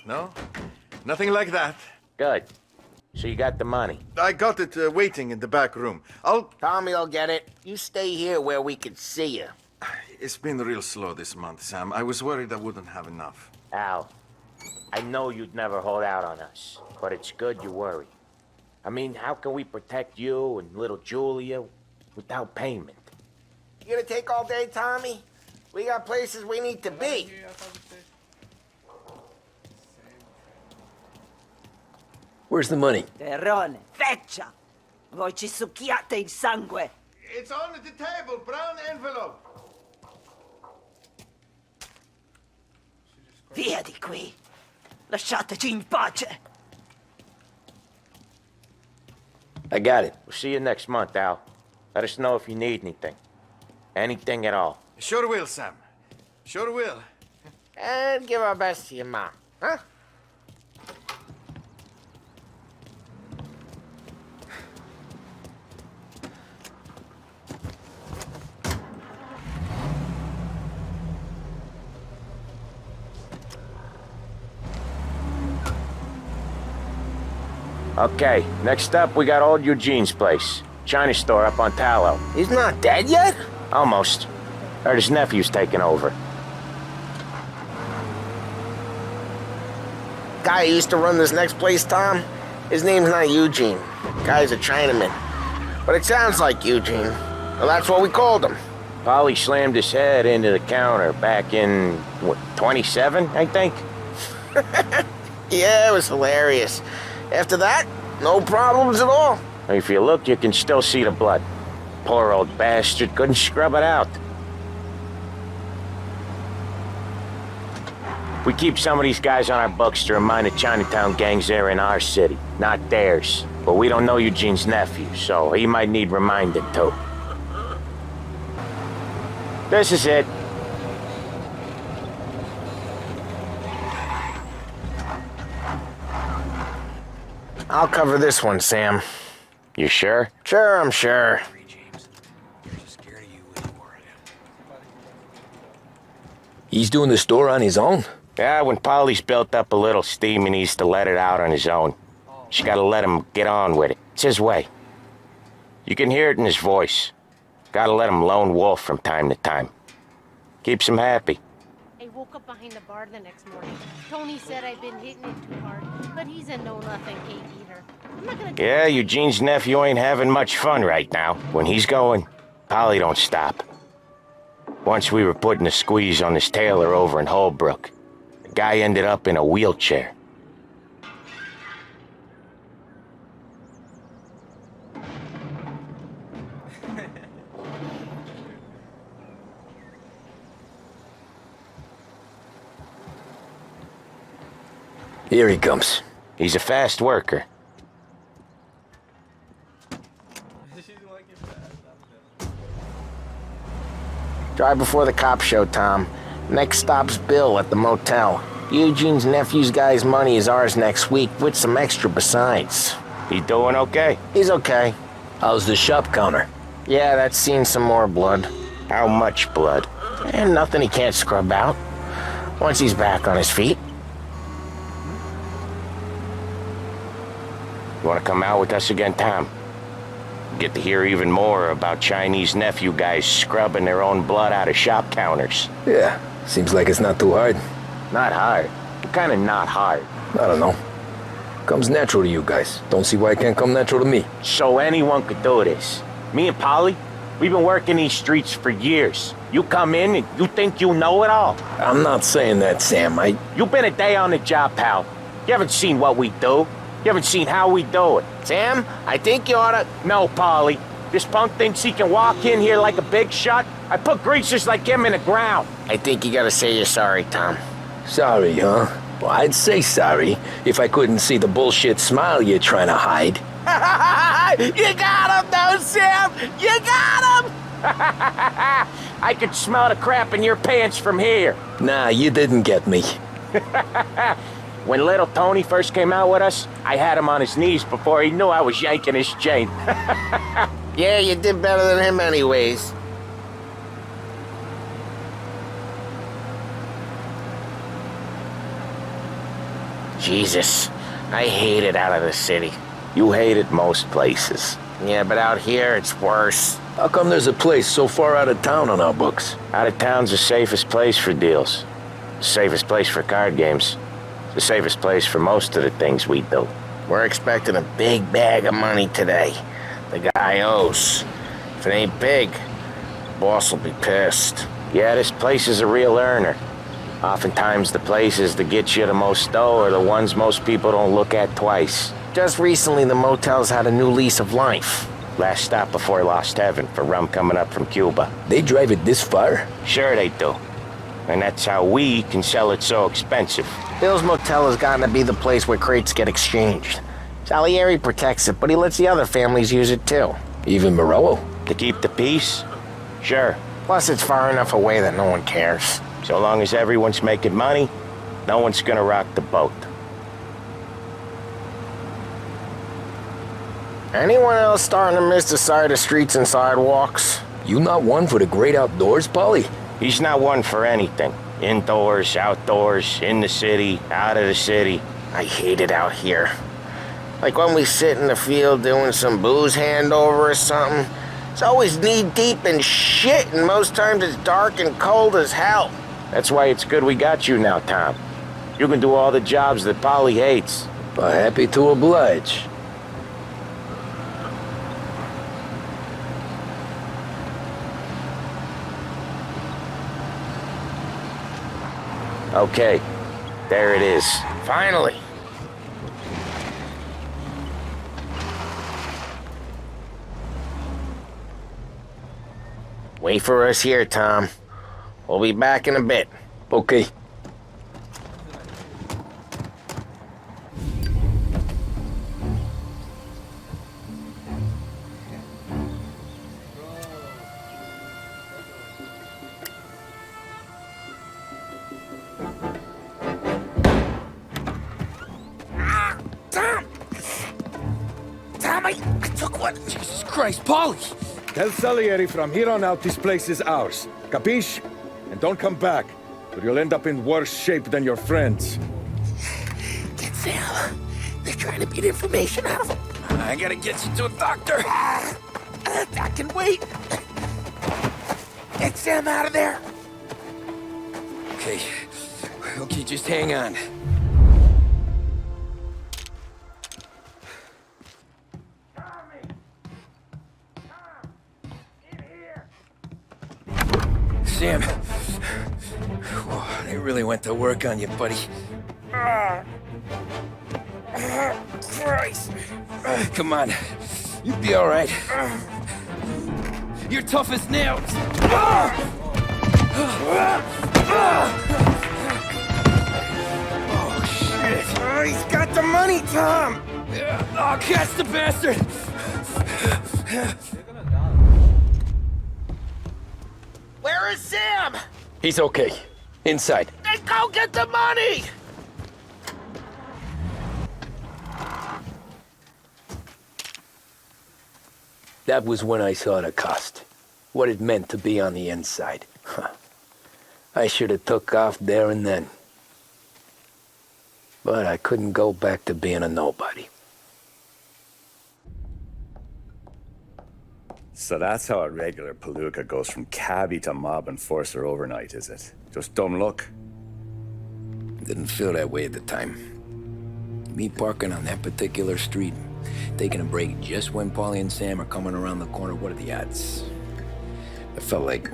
Nothing like that. Good. So you got the money? I got it waiting in the back room. Tommy'll get it. You stay here where we can see you. It's been real slow this month, Sam. I was worried I wouldn't have enough. Al, I know you'd never hold out on us, but it's good you worry. I mean, how can we protect you and little Julia without payment? You gonna take all day, Tommy? We got places we need to be. Where's the money? Terrone, feccia! Voi ci succhiate il sangue! It's on the table, brown envelope. Via di qui! Lasciateci in pace! I got it. We'll see you next month, Al. Let us know if you need anything. Anything at all. Sure will, Sam. Sure will. And give our best to your mom, huh? Okay, next up, we got old Eugene's place. China store up on Tallow. He's not dead yet? Almost. Heard his nephew's taking over. Guy who used to run this next place, Tom, his name's not Eugene. Guy's a Chinaman. But it sounds like Eugene. Well, that's what we called him. Polly slammed his head into the counter back in, what, 27, I think? Yeah, it was hilarious. After that, no problems at all. If you look, you can still see the blood. Poor old bastard couldn't scrub it out. We keep some of these guys on our books to remind the Chinatown gangs they're in our city, not theirs. But we don't know Eugene's nephew, so he might need reminding too. This is it. I'll cover this one, Sam. You sure? Sure, I'm sure. He's doing the store on his own? Yeah, when Polly's built up a little steam, he needs to let it out on his own. She gotta let him get on with it. It's his way. You can hear it in his voice. Gotta let him lone wolf from time to time. Keeps him happy. I woke up behind the bar the next morning. Tony said I'd been hitting it too hard, but he's a know-nothing cake eater. I'm not gonna... Yeah, Eugene's nephew ain't having much fun right now. When he's going, Polly don't stop. Once we were putting a squeeze on this tailor over in Holbrook. The guy ended up in a wheelchair. Here he comes. He's a fast worker. Drive before the cops show, Tom. Next stop's Bill at the motel. Eugene's nephew's guy's money is ours next week, with some extra besides. He doing okay? He's okay. How's the shop counter? Yeah, that's seen some more blood. How much blood? And nothing he can't scrub out. Once he's back on his feet. You want to come out with us again, Tom? Get to hear even more about Chinese nephew guys scrubbing their own blood out of shop counters. Yeah, seems like it's not too hard. Not hard? Kind of not hard. I don't know. Comes natural to you guys. Don't see why it can't come natural to me. So anyone could do this. Me and Polly, we've been working these streets for years. You come in and you think you know it all. I'm not saying that, Sam. You've been a day on the job, pal. You haven't seen what we do. You haven't seen how we do it. Sam, I think you oughta... No, Polly. This punk thinks he can walk in here like a big shot. I put greasers like him in the ground. I think you gotta say you're sorry, Tom. Sorry, huh? Well, I'd say sorry if I couldn't see the bullshit smile you're trying to hide. You got him, though, Sam! You got him! I could smell the crap in your pants from here. Nah, you didn't get me. When little Tony first came out with us, I had him on his knees before he knew I was yanking his chain. Yeah, you did better than him anyways. Jesus, I hate it out of the city. You hate it most places. Yeah, but out here, it's worse. How come there's a place so far out of town on our books? Out of town's the safest place for deals. The safest place for card games. The safest place for most of the things we do. We're expecting a big bag of money today. The guy owes. If it ain't big, boss will be pissed. Yeah, this place is a real earner. Oftentimes the places that get you the most dough are the ones most people don't look at twice. Just recently, the motel's had a new lease of life. Last stop before Lost Heaven for rum coming up from Cuba. They drive it this far? Sure they do. And that's how we can sell it so expensive. Bill's Motel has gotten to be the place where crates get exchanged. Salieri protects it, but he lets the other families use it too. Even Morello? To keep the peace? Sure. Plus, it's far enough away that no one cares. So long as everyone's making money, no one's gonna rock the boat. Anyone else starting to miss the side of streets and sidewalks? You not one for the great outdoors, Polly? He's not one for anything. Indoors, outdoors, in the city, out of the city. I hate it out here. Like when we sit in the field doing some booze handover or something, It's always knee-deep in shit, and most times it's dark and cold as hell. That's why it's good we got you now, Tom. You can do all the jobs that Polly hates. But happy to oblige. Okay, there it is. Finally. Wait for us here, Tom. We'll be back in a bit. Okay. I took one. Jesus Christ, Polly! Tell Salieri from here on out this place is ours. Capiche? And don't come back, or you'll end up in worse shape than your friends. Get Sam. They're trying to beat information out of him. I gotta get you to a doctor. I can wait. Get Sam out of there. Okay. Okay, just hang on. Sam, they really went to work on you, buddy. Christ. Come on, you'll be all right. You're tough as nails. Oh, shit. He's got the money, Tom. Oh, catch the bastard. Where is Sam? He's okay. Inside. Then go get the money! That was when I saw the cost. What it meant to be on the inside. Huh. I should have took off there and then. But I couldn't go back to being a nobody. So that's how a regular palooka goes from cabbie to mob enforcer overnight, is it? Just dumb luck? Didn't feel that way at the time. Me parking on that particular street, taking a break just when Paulie and Sam are coming around the corner, what are the odds? I felt like,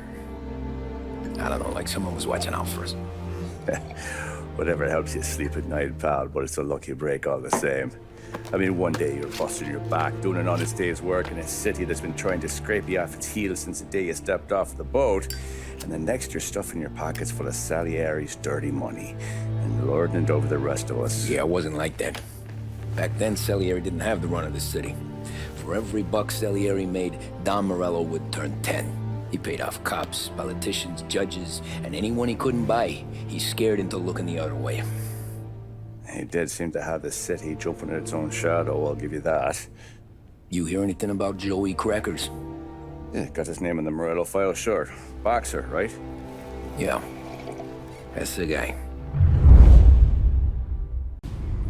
I don't know, like someone was watching out for us. Whatever helps you sleep at night, pal, but it's a lucky break all the same. I mean, one day you're busting your back, doing an honest day's work in a city that's been trying to scrape you off its heels since the day you stepped off the boat, and the next you're stuffing your pockets full of Salieri's dirty money and lording it over the rest of us. Yeah, it wasn't like that. Back then, Salieri didn't have the run of the city. For every buck Salieri made, Don Morello would turn 10. He paid off cops, politicians, judges, and anyone he couldn't buy, he scared into looking the other way. He did seem to have the city jumping at its own shadow, I'll give you that. You hear anything about Joey Crackers? Yeah, got his name in the Morello file, sure. Boxer, right? Yeah, that's the guy.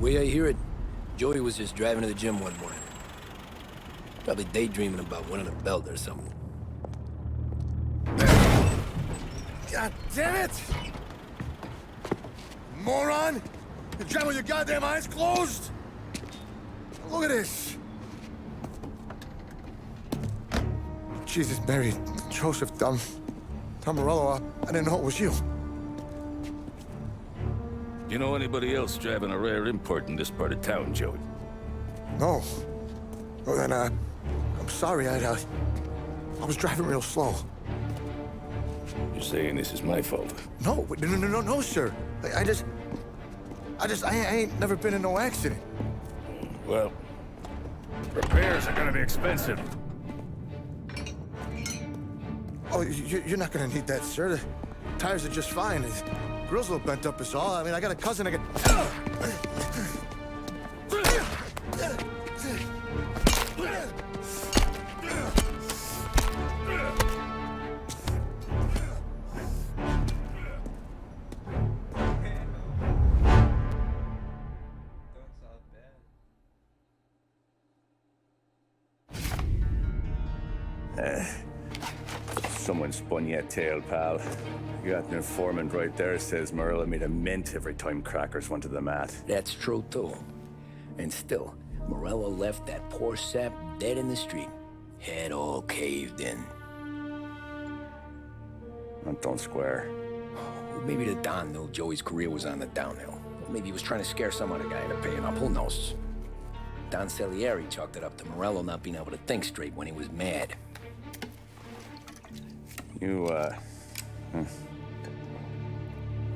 Way I hear it, Joey was just driving to the gym one morning. Probably daydreaming about winning a belt or something. God damn it! Moron! You drive with your goddamn eyes closed? Look at this! Jesus, Mary, Joseph, Tom Morello, I didn't know it was you. You know anybody else driving a rare import in this part of town, Joey? No. Well, then, I'm sorry, I was driving real slow. You're saying this is my fault? No, sir. I ain't never been in no accident. Well, repairs are gonna be expensive. Oh, you're not gonna need that, sir. The tires are just fine. The grill's a little bent up is all. I mean, I got a cousin I Someone spun you a tale, pal. You got an informant right there says Morello made a mint every time crackers went to the mat. That's true, too. And still, Morello left that poor sap dead in the street. Head all caved in. That don't square. Well, maybe the Don knew Joey's career was on the downhill. Or maybe he was trying to scare some other guy into paying up. Who knows? Don Salieri chalked it up to Morello not being able to think straight when he was mad. You,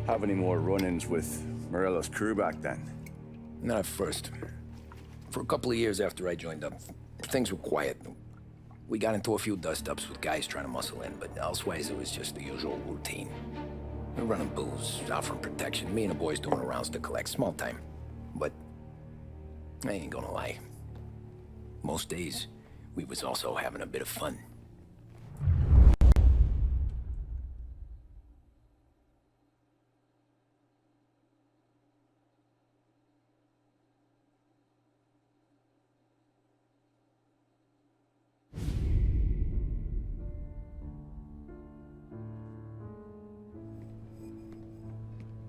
have any more run-ins with Morello's crew back then? Not at first. For a couple of years after I joined up, things were quiet. We got into a few dust-ups with guys trying to muscle in, but elsewise it was just the usual routine. We're running booze, offering protection, me and the boys doing rounds to collect, small time. But I ain't gonna lie. Most days, we was also having a bit of fun.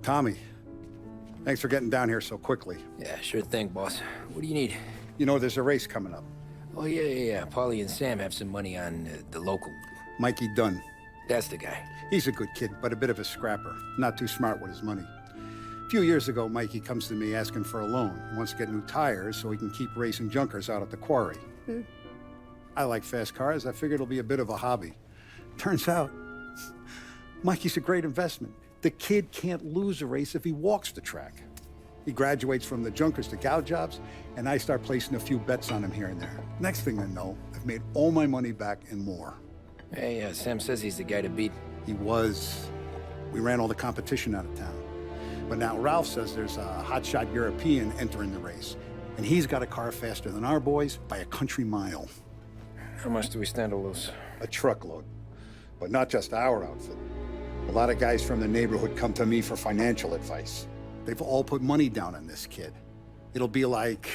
Tommy, thanks for getting down here so quickly. Yeah, sure thing, boss. What do you need? You know, there's a race coming up. Oh, yeah. Paulie and Sam have some money on the local. Mikey Dunn. That's the guy. He's a good kid, but a bit of a scrapper. Not too smart with his money. A few years ago, Mikey comes to me asking for a loan. He wants to get new tires so he can keep racing junkers out at the quarry. I like fast cars. I figured it'll be a bit of a hobby. Turns out, Mikey's a great investment. The kid can't lose a race if he walks the track. He graduates from the junkers to gal jobs, and I start placing a few bets on him here and there. Next thing I know, I've made all my money back and more. Hey, Sam says he's the guy to beat. He was. We ran all the competition out of town. But now Ralph says there's a hotshot European entering the race, and he's got a car faster than our boys by a country mile. How much do we stand to lose? A truckload. But not just our outfit. A lot of guys from the neighborhood come to me for financial advice. They've all put money down on this kid. It'll be like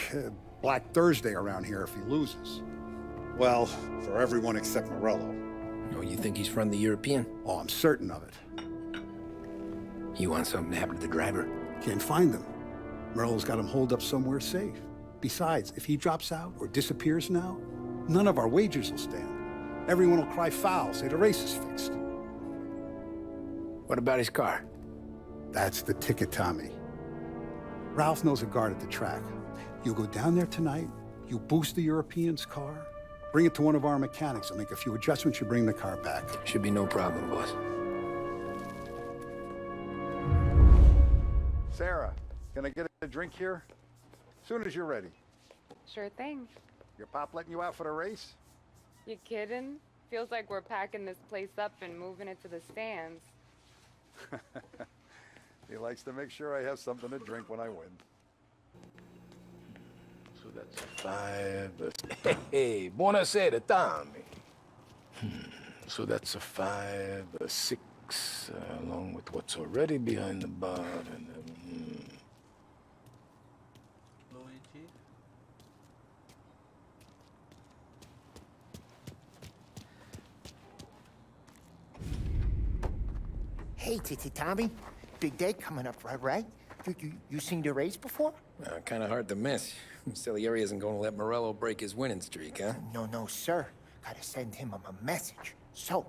Black Thursday around here if he loses. Well, for everyone except Morello. Oh, you think he's from the European? Oh, I'm certain of it. You want something to happen to the driver? Can't find him. Morello's got him holed up somewhere safe. Besides, if he drops out or disappears now, none of our wagers will stand. Everyone will cry foul, say the race is fixed. What about his car? That's the ticket, Tommy. Ralph knows a guard at the track. You go down there tonight, you boost the European's car, bring it to one of our mechanics, and make a few adjustments, you bring the car back. Should be no problem, boss. Sarah, can I get a drink here? Soon as you're ready. Sure thing. Your pop letting you out for the race? You kidding? Feels like we're packing this place up and moving it to the stands. He likes to make sure I have something to drink when I win. So that's a 5. Hey, buonasera, Tommy. So that's a 5, a 6, along with what's already behind the bar, and Hey, Tommy. Big day coming up, right? You seen the race before? Kind of hard to miss. Salieri isn't going to let Morello break his winning streak, huh? No, sir. Gotta send him a message. So,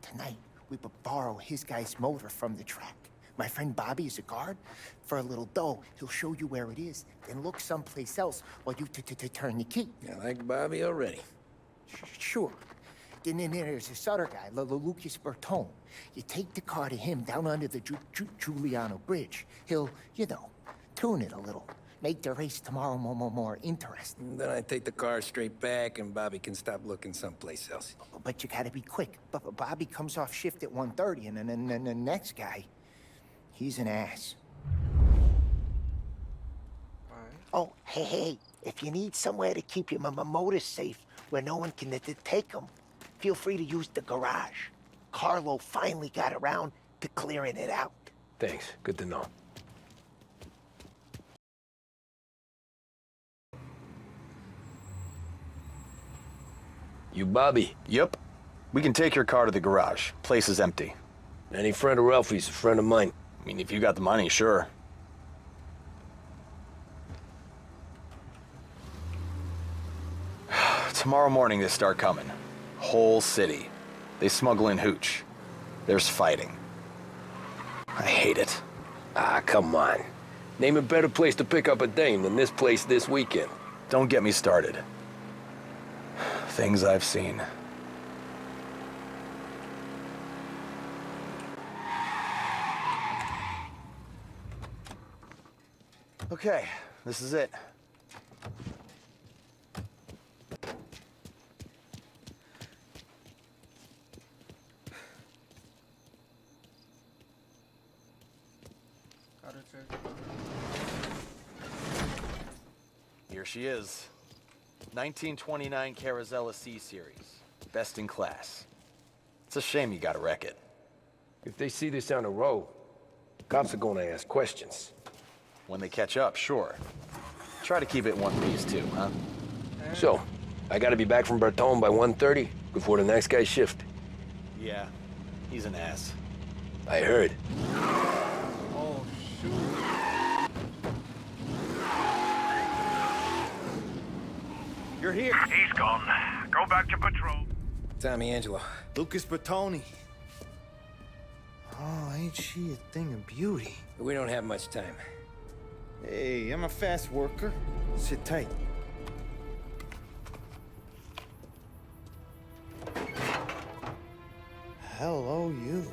tonight, we would borrow his guy's motor from the track. My friend Bobby is a guard. For a little dough, he'll show you where it is, then look someplace else while you turn the key. I like Bobby already. Sure. Then there's this other guy, Lucas Bertone. You take the car to him down under the Giuliano Bridge. He'll, tune it a little. Make the race tomorrow more interesting. Then I take the car straight back and Bobby can stop looking someplace else. But you gotta be quick. Bobby comes off shift at 1:30, and then the next guy, he's an ass. Oh, hey, if you need somewhere to keep your motor safe where no one can take them, feel free to use the garage. Carlo finally got around to clearing it out. Thanks. Good to know. You Bobby? Yep. We can take your car to the garage. Place is empty. Any friend of Ralphie's a friend of mine. I mean, if you got the money, sure. Tomorrow morning they start coming. Whole city. They smuggle in hooch. There's fighting. I hate it. Ah, come on. Name a better place to pick up a dame than this place this weekend. Don't get me started. Things I've seen. Okay, this is it. Here she is. 1929 Carazella C-Series. Best in class. It's a shame you gotta wreck it. If they see this on the road, cops are gonna ask questions. When they catch up, sure. Try to keep it in one piece too, huh? So, I gotta be back from Bertone by 1:30 before the next guy's shift. Yeah, he's an ass. I heard. Oh, shoot. You're here. He's gone. Go back to patrol. Tommy Angelo. Lucas Bertoni. Oh, ain't she a thing of beauty? We don't have much time. Hey, I'm a fast worker. Sit tight. Hello, you.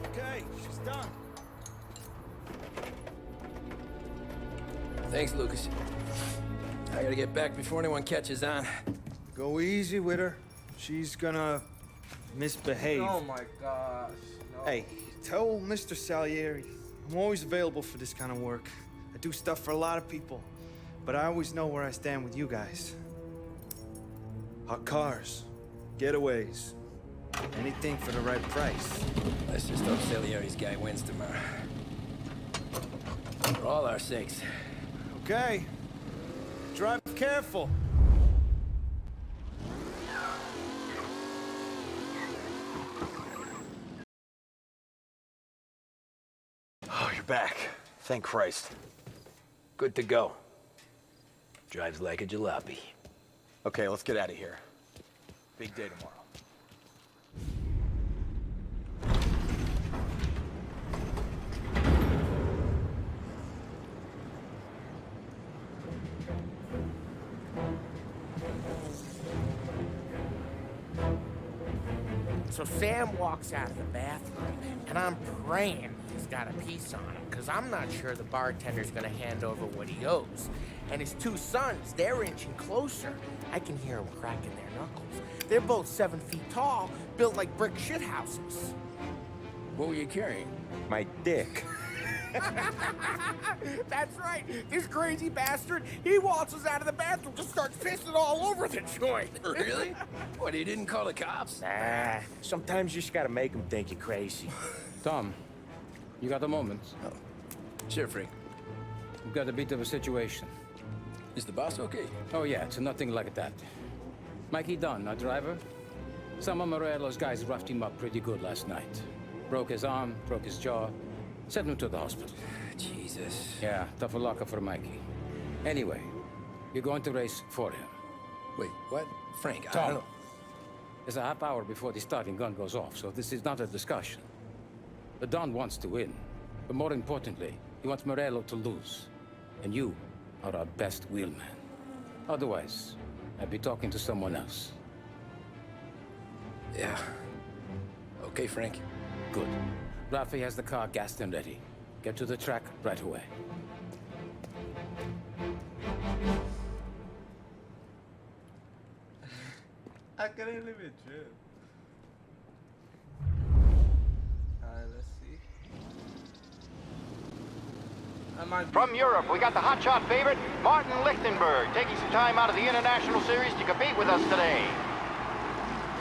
Okay, she's done. Thanks, Lucas. I gotta get back before anyone catches on. Go easy with her. She's gonna misbehave. Oh my gosh. No. Hey, tell Mr. Salieri I'm always available for this kind of work. I do stuff for a lot of people, but I always know where I stand with you guys. Hot cars, getaways, anything for the right price. Let's just hope Salieri's guy wins tomorrow. For all our sakes. Okay. Drive careful. Oh, you're back. Thank Christ. Good to go. Drives like a jalopy. Okay, let's get out of here. Big day tomorrow. So Sam walks out of the bathroom, and I'm praying he's got a piece on him, because I'm not sure the bartender's gonna hand over what he owes. And his two sons, they're inching closer. I can hear them cracking their knuckles. They're both 7 feet tall, built like brick shithouses. What were you carrying? My dick. That's right. This crazy bastard, he waltzes out of the bathroom, just starts pissing all over the joint. Really? What, he didn't call the cops? Nah, sometimes you just gotta make them think you're crazy. Tom, you got a moment? Oh. Sure, Frank. We've got a bit of a situation. Is the boss okay? Oh yeah, it's nothing like that. Mikey Dunn, our driver. Some of Morello's guys roughed him up pretty good last night. Broke his arm, broke his jaw. Sent him to the hospital. Jesus. Yeah, tough luck for Mikey. Anyway, you're going to race for him. Wait, what? Frank, I Tom, don't know. there's a half hour before the starting gun goes off, so this is not a discussion. The Don wants to win, but more importantly, he wants Morello to lose. And you are our best wheelman. Otherwise, I'd be talking to someone else. Yeah. Okay, Frank. Good. Rafi has the car gassed and ready. Get to the track right away. I couldn't even trip. Alright, let's see. From Europe, we got the hotshot favorite, Martin Lichtenberg, taking some time out of the International Series to compete with us today.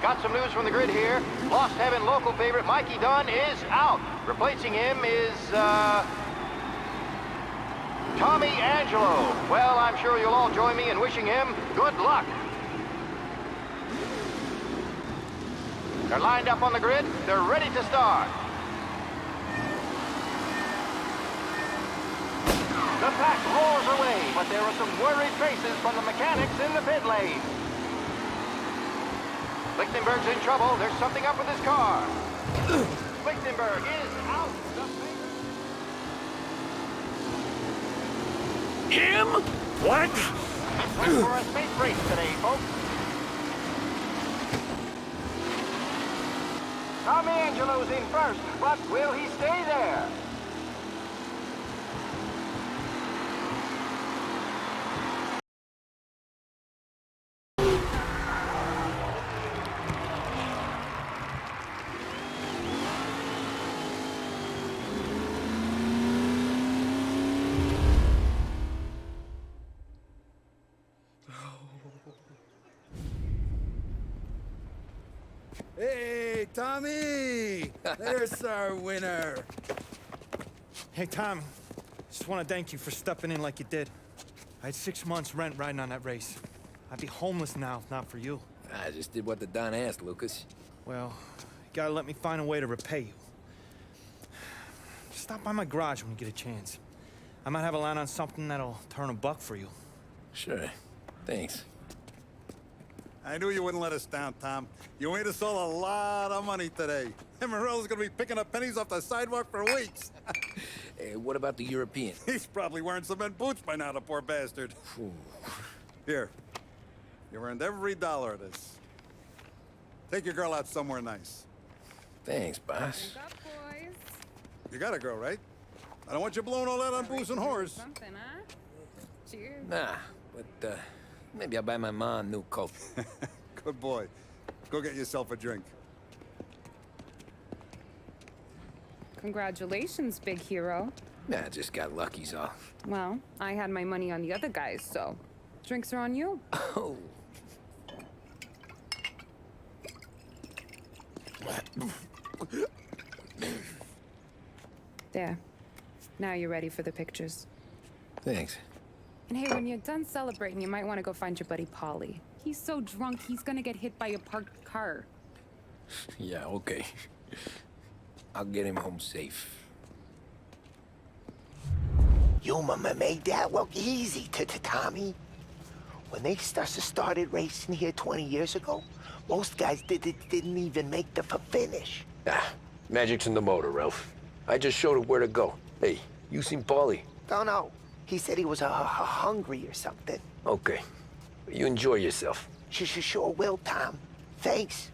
Got some news from the grid here. Lost Heaven local favorite Mikey Dunn is out. Replacing him is, Tommy Angelo. Well, I'm sure you'll all join me in wishing him good luck. They're lined up on the grid. They're ready to start. The pack roars away, but there are some worried faces from the mechanics in the pit lane. Lichtenberg's in trouble. There's something up with his car. Lichtenberg is out. Him? What? It's time for a space race today, folks. Tommy Angelo's in first, but will he stay there? Hey, Tommy! There's our winner. Hey, Tommy. Just want to thank you for stepping in like you did. I had 6 months rent riding on that race. I'd be homeless now if not for you. I just did what the Don asked, Lucas. Well, you gotta let me find a way to repay you. Stop by my garage when you get a chance. I might have a line on something that'll turn $1 for you. Sure. Thanks. I knew you wouldn't let us down, Tom. You made us all a lot of money today. And Morello's gonna be picking up pennies off the sidewalk for weeks. Hey, what about the European? He's probably wearing cement boots by now, the poor bastard. Here. You earned every dollar of this. Take your girl out somewhere nice. Thanch, boss. You got a girl, right? I don't want you blowing all that on booze and whores. Something, huh? Cheers. Nah, but, maybe I'll buy my mom a new coat. Good boy. Go get yourself a drink. Congratulations, big hero. Nah, I just got lucky's all. Well, I had my money on the other guys, so drinks are on you. Oh. There. Now you're ready for the pictures. Thanks. And hey, when you're done celebrating, you might want to go find your buddy Paulie. He's so drunk, he's gonna get hit by a parked car. Yeah, okay. I'll get him home safe. Your mama made that look easy to Tommy. When they started racing here 20 years ago, most guys didn't even make the finish. Ah, magic's in the motor, Ralph. I just showed it where to go. Hey, you seen Paulie? Don't know. He said he was hungry or something. Okay. You enjoy yourself. Sure will, Tom. Thanks.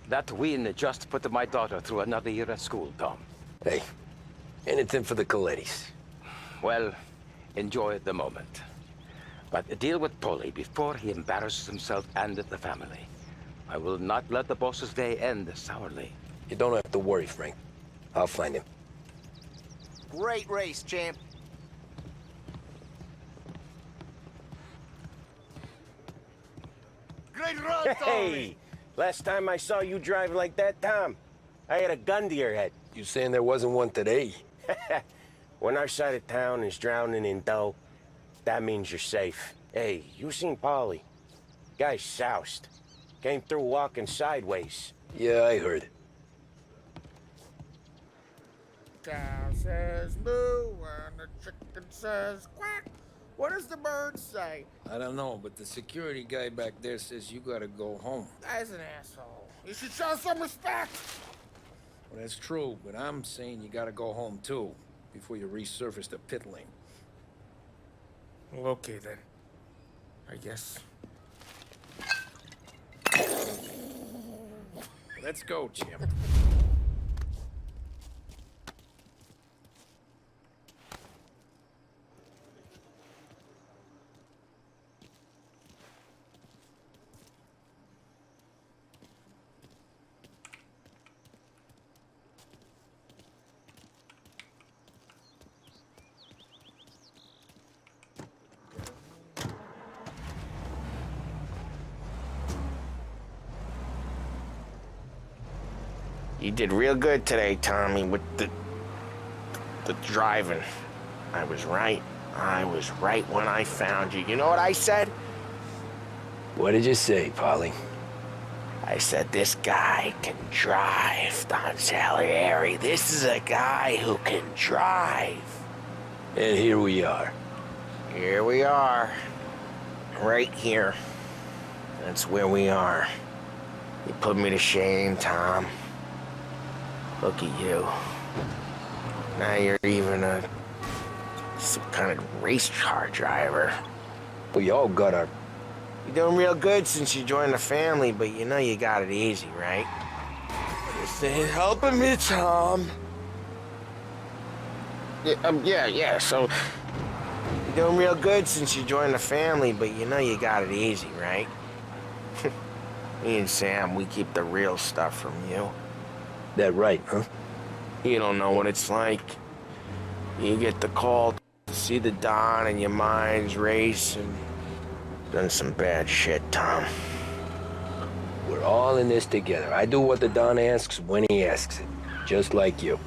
That win just put my daughter through another year at school, Tom. Hey, anything for the Colettis. Well, enjoy the moment. But deal with Paulie before he embarrasses himself and the family. I will not let the boss's day end sourly. You don't have to worry, Frank. I'll find him. Great race, champ. Great run, Hey! Last time I saw you driving like that, Tom, I had a gun to your head. You saying there wasn't one today? When our side of town is drowning in dough, that means you're safe. Hey, you seen Paulie? Guy's soused. Came through walking sideways. Yeah, I heard. Cow says moo and the chicken says quack. What does the bird say? I don't know, but the security guy back there says you gotta go home. Guy's an asshole. You should show some respect. Well, that's true, but I'm saying you gotta go home too, before you resurface the pit lane. Well, okay then. I guess. Let's go, champ. You did real good today, Tommy, with the driving. I was right. I was right when I found you. You know what I said? What did you say, Polly? I said, this guy can drive, Don Salieri. This is a guy who can drive. And here we are. Here we are. Right here. That's where we are. You put me to shame, Tom. Look at you. Now you're even some kind of race car driver. We all got our... You're doing real good since you joined the family, but you know you got it easy, right? This ain't helping me, Tom. Yeah, so... You're doing real good since you joined the family, but you know you got it easy, right? Me and Sam, we keep the real stuff from you. That right, huh? You don't know what it's like. You get the call to see the Don and your mind's race and done some bad shit, Tom. We're all in this together. I do what the Don asks when he asks it. Just like you.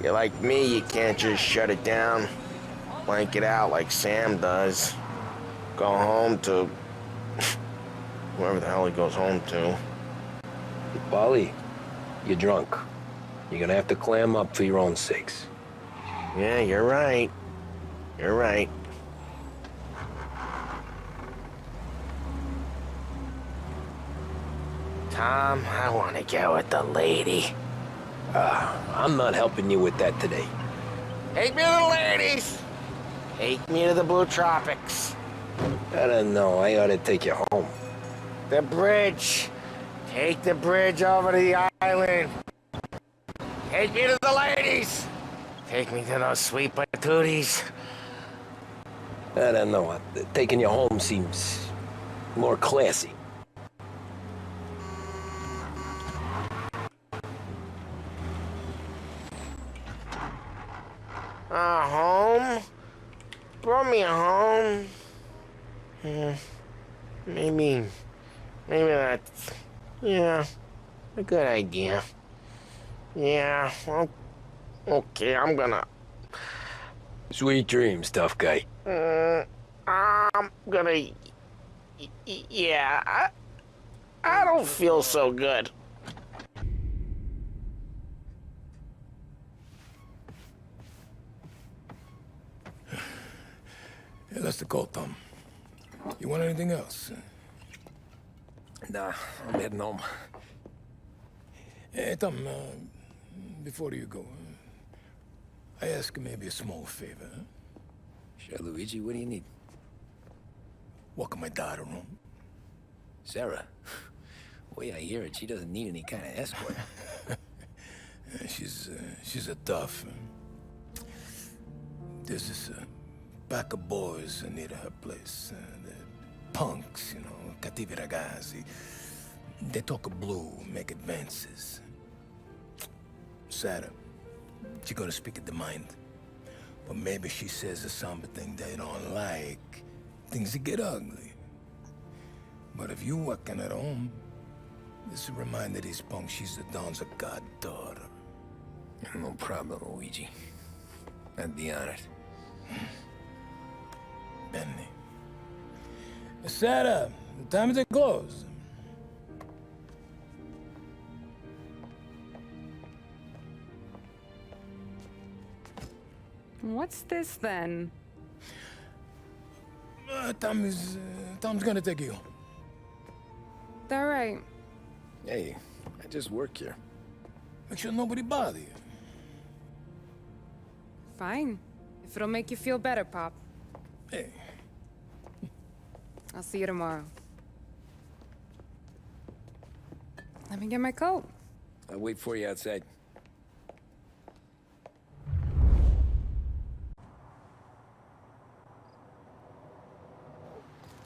You're like me, you can't just shut it down, blank it out like Sam does. Go home to... whoever the hell he goes home to. Polly, you're drunk. You're gonna have to clam up for your own sakes. Yeah, you're right. You're right. Tom, I want to get with the lady. I'm not helping you with that today. Take me to the ladies! Take me to the Blue Tropics. I don't know. I ought to take you home. The bridge. Take the bridge over to the island. Take me to the ladies. Take me to those sweet patooties. I don't know. Taking you home seems more classy. Home? Brought me home. Maybe that's, yeah, a good idea. Yeah, well, okay, I'm gonna... Sweet dreams, tough guy. I'm gonna... Yeah, I don't feel so good. Yeah, that's the call, Tom. You want anything else? Nah, I'm heading home. Hey, Tom, before you go, I ask maybe a small favor. Huh? Sure, Luigi, what do you need? Walk my daughter home. Sarah? The way I hear it, she doesn't need any kind of escort. She's a tough. There's this pack of boys near her place. They're punks, you know, cattivi ragazzi. They talk blue, make advances. Sarah, she gonna speak at the mind. But maybe she says something they don't like. Things get ugly. But if you walking at home, this will remind these punks she's the Don's a goddaughter. No problem, Luigi. I'd be honored. Benny. Sarah, the time to close. What's this then? Tom's gonna take you. All right. Hey, I just work here. Make sure nobody bother you. Fine. If it'll make you feel better, Pop. Hey. I'll see you tomorrow. Let me get my coat. I'll wait for you outside.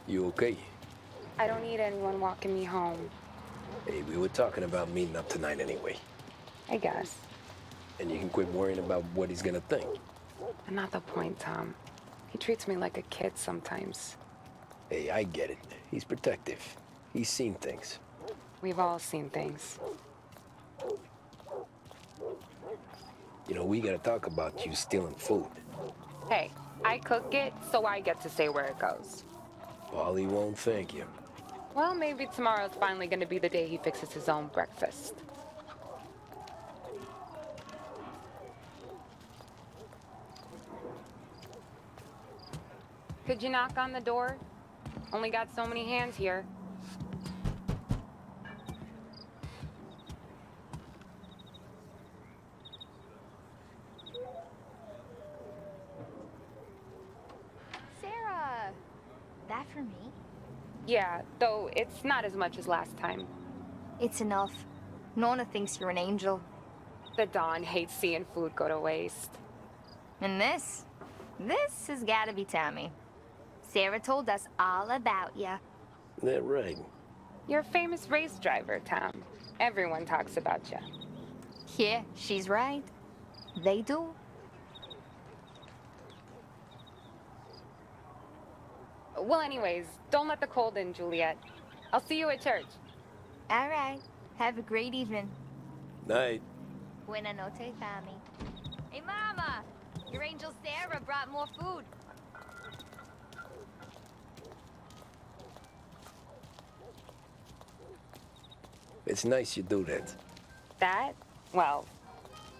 You okay? I don't need anyone walking me home. Hey, we were talking about meeting up tonight anyway. I guess. And you can quit worrying about what he's gonna think. Not the point, Tom. He treats me like a kid sometimes. Hey, I get it. He's protective. He's seen things. We've all seen things. You know, we gotta talk about you stealing food. Hey, I cook it, so I get to say where it goes. Paulie won't thank you. Well, maybe tomorrow's finally gonna be the day he fixes his own breakfast. Could you knock on the door? Only got so many hands here. Sarah! That for me? Yeah, though it's not as much as last time. It's enough. Nona thinks you're an angel. The Don hates seeing food go to waste. And this has gotta be Tommy. Sarah told us all about ya. That right? You're a famous race driver, Tom. Everyone talks about you. Yeah, she's right. They do. Well, anyways, don't let the cold in, Juliet. I'll see you at church. All right. Have a great evening. Night. Buena noche, Tommy. Hey, Mama! Your angel Sarah brought more food. It's nice you do that. That? Well,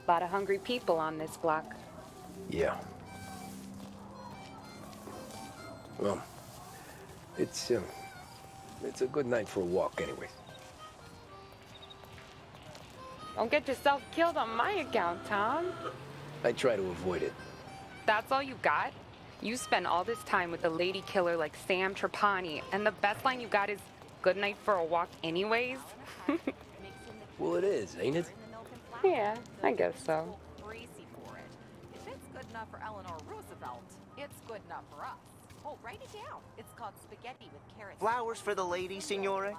a lot of hungry people on this block. Yeah. Well, it's a good night for a walk anyways. Don't get yourself killed on my account, Tom. I try to avoid it. That's all you got? You spend all this time with a lady killer like Sam Trapani, and the best line you got is, "Good night for a walk anyways"? Well, it is, ain't it? Yeah, I guess so. Crazy for it. If it's good enough for Eleanor Roosevelt, it's good enough for us. Oh, write it down. It's called spaghetti with carrots. Flowers for the lady, signore?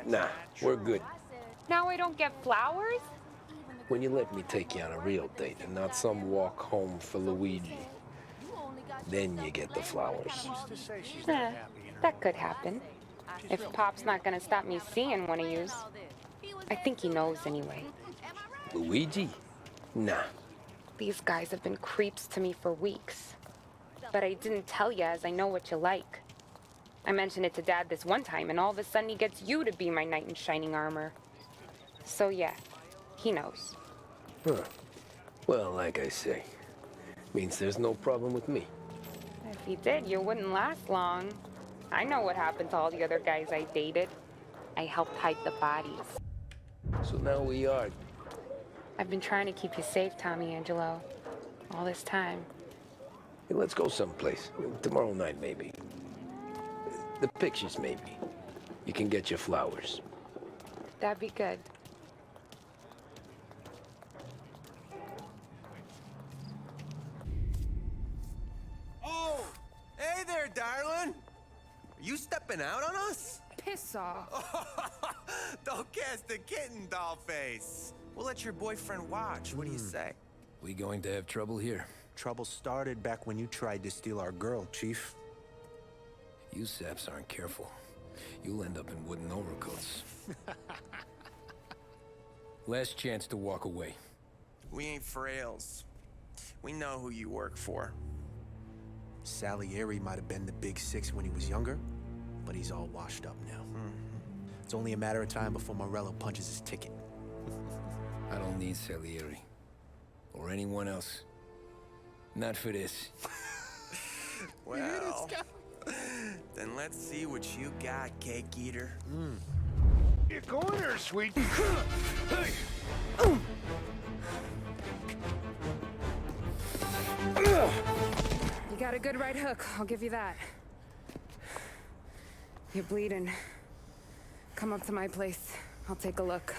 Nah, we're good. Now I don't get flowers? When you let me take you on a real date and not some walk home for Luigi, then you get the flowers. That could happen. If Pop's not gonna stop me seeing one of yous. I think he knows anyway. Luigi? Nah. These guys have been creeps to me for weeks. But I didn't tell you as I know what you like. I mentioned it to Dad this one time and all of a sudden he gets you to be my knight in shining armor. So yeah, he knows. Huh. Well, like I say, means there's no problem with me. If he did, you wouldn't last long. I know what happened to all the other guys I dated. I helped hide the bodies. So now we are. I've been trying to keep you safe, Tommy Angelo. All this time. Hey, let's go someplace. Tomorrow night, maybe. The pictures, maybe. You can get your flowers. That'd be good. Oh! Hey there, darling! Are you stepping out on us? Piss off. Don't cast a kitten, dollface. We'll let your boyfriend watch. What do you say? We going to have trouble here? Trouble started back when you tried to steal our girl, Chief. You saps aren't careful. You'll end up in wooden overcoats. Last chance to walk away. We ain't frails. We know who you work for. Salieri might have been the big six when he was younger, but he's all washed up now. It's only a matter of time before Morello punches his ticket. I don't need Salieri. Or anyone else. Not for this. Well, then let's see what you got, cake eater. Get going there, sweet. You got a good right hook, I'll give you that. You're bleeding. Come up to my place. I'll take a look.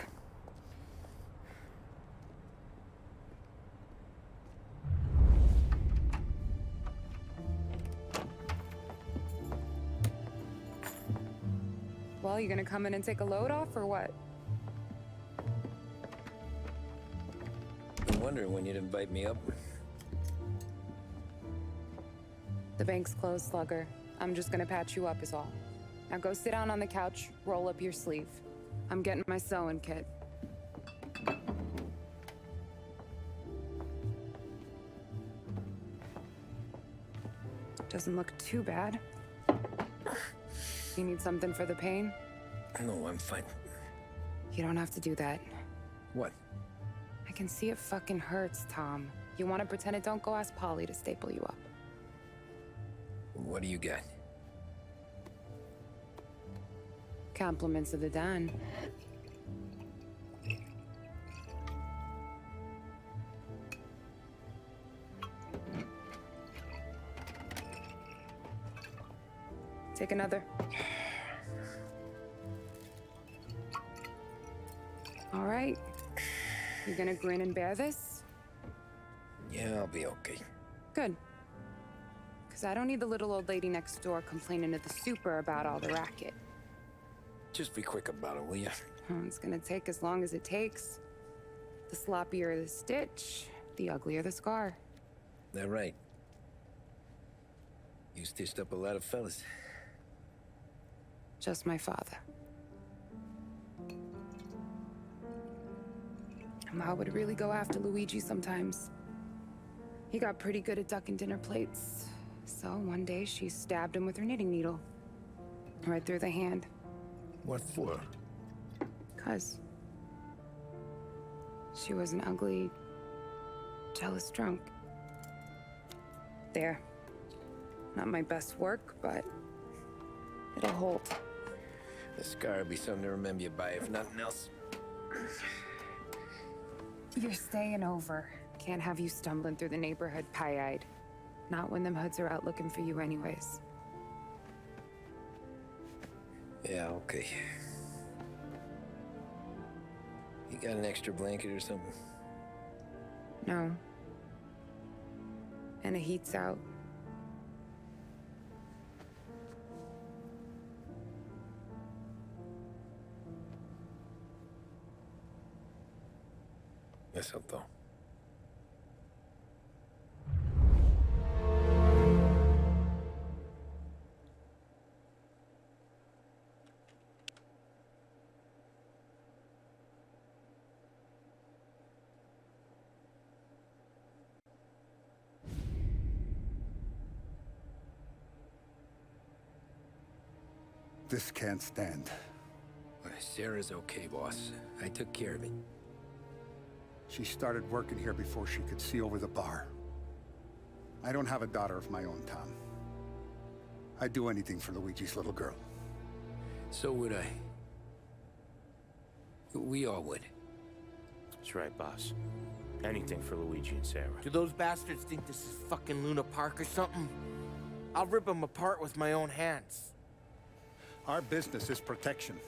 Well, you gonna come in and take a load off, or what? I'm wondering when you'd invite me up. The bank's closed, Slugger. I'm just gonna patch you up is all. Now go sit down on the couch, roll up your sleeve. I'm getting my sewing kit. Doesn't look too bad. You need something for the pain? No, I'm fine. You don't have to do that. What? I can see it fucking hurts, Tom. You want to pretend it don't? Go ask Polly to staple you up. What do you got? Compliments of the Don. Take another. All right. You gonna grin and bear this? Yeah, I'll be okay. Good. Because I don't need the little old lady next door complaining to the super about all the racket. Just be quick about it, will ya? It's gonna take as long as it takes. The sloppier the stitch, the uglier the scar. That right. You stitched up a lot of fellas. Just my father. Ma would really go after Luigi sometimes. He got pretty good at ducking dinner plates. So one day she stabbed him with her knitting needle. Right through the hand. What for? 'Cause she was an ugly, jealous drunk. There. Not my best work, but it'll hold. The scar will be something to remember you by, if nothing else. You're staying over. Can't have you stumbling through the neighborhood pie-eyed. Not when them hoods are out looking for you anyways. Yeah, okay. You got an extra blanket or something? No. And the heat's out. Eso todo. This can't stand. Sarah's okay, boss. I took care of it. She started working here before she could see over the bar. I don't have a daughter of my own, Tom. I'd do anything for Luigi's little girl. So would I. We all would. That's right, boss. Anything for Luigi and Sarah. Do those bastards think this is fucking Luna Park or something? I'll rip them apart with my own hands. Our business is protection.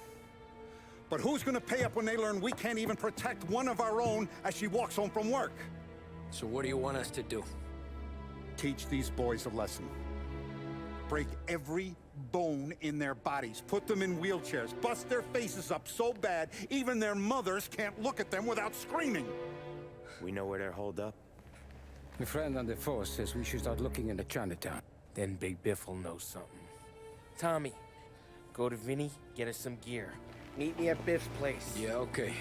But who's gonna pay up when they learn we can't even protect one of our own as she walks home from work? So what do you want us to do? Teach these boys a lesson. Break every bone in their bodies. Put them in wheelchairs. Bust their faces up so bad, even their mothers can't look at them without screaming. We know where they're holed up. My friend on the force says we should start looking into Chinatown. Then Big Biff will know something. Tommy, go to Vinny, get us some gear. Meet me at Biff's place. Yeah, okay.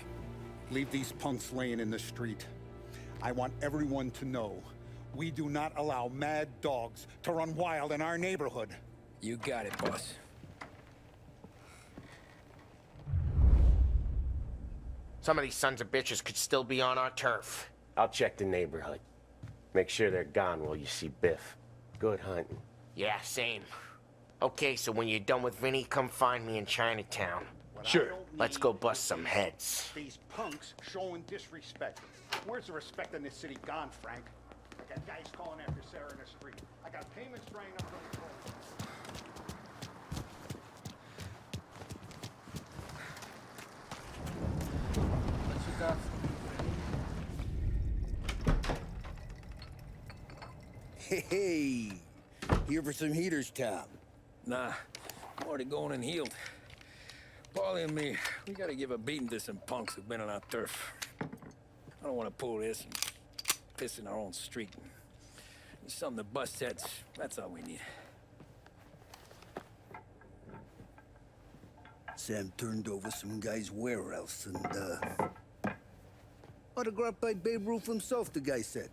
Leave these punks laying in the street. I want everyone to know we do not allow mad dogs to run wild in our neighborhood. You got it, boss. Some of these sons of bitches could still be on our turf. I'll check the neighborhood. Make sure they're gone while you see Biff. Good hunting. Yeah, same. Okay, so when you're done with Vinny, come find me in Chinatown. Sure. Let's go bust some heads. These punks showing disrespect. Where's the respect in this city gone, Frank? I got guys calling after Sarah in the street. I got payments drying up from the court. What you got for me? Hey, here for some heaters, Tom? Nah, I'm already going and healed. Paulie and me, we gotta give a beating to some punks who've been on our turf. I don't want to pull this and piss in our own street. Something to bust heads, that's all we need. Sam turned over some guy's warehouse and, autographed by Babe Ruth himself, the guy said.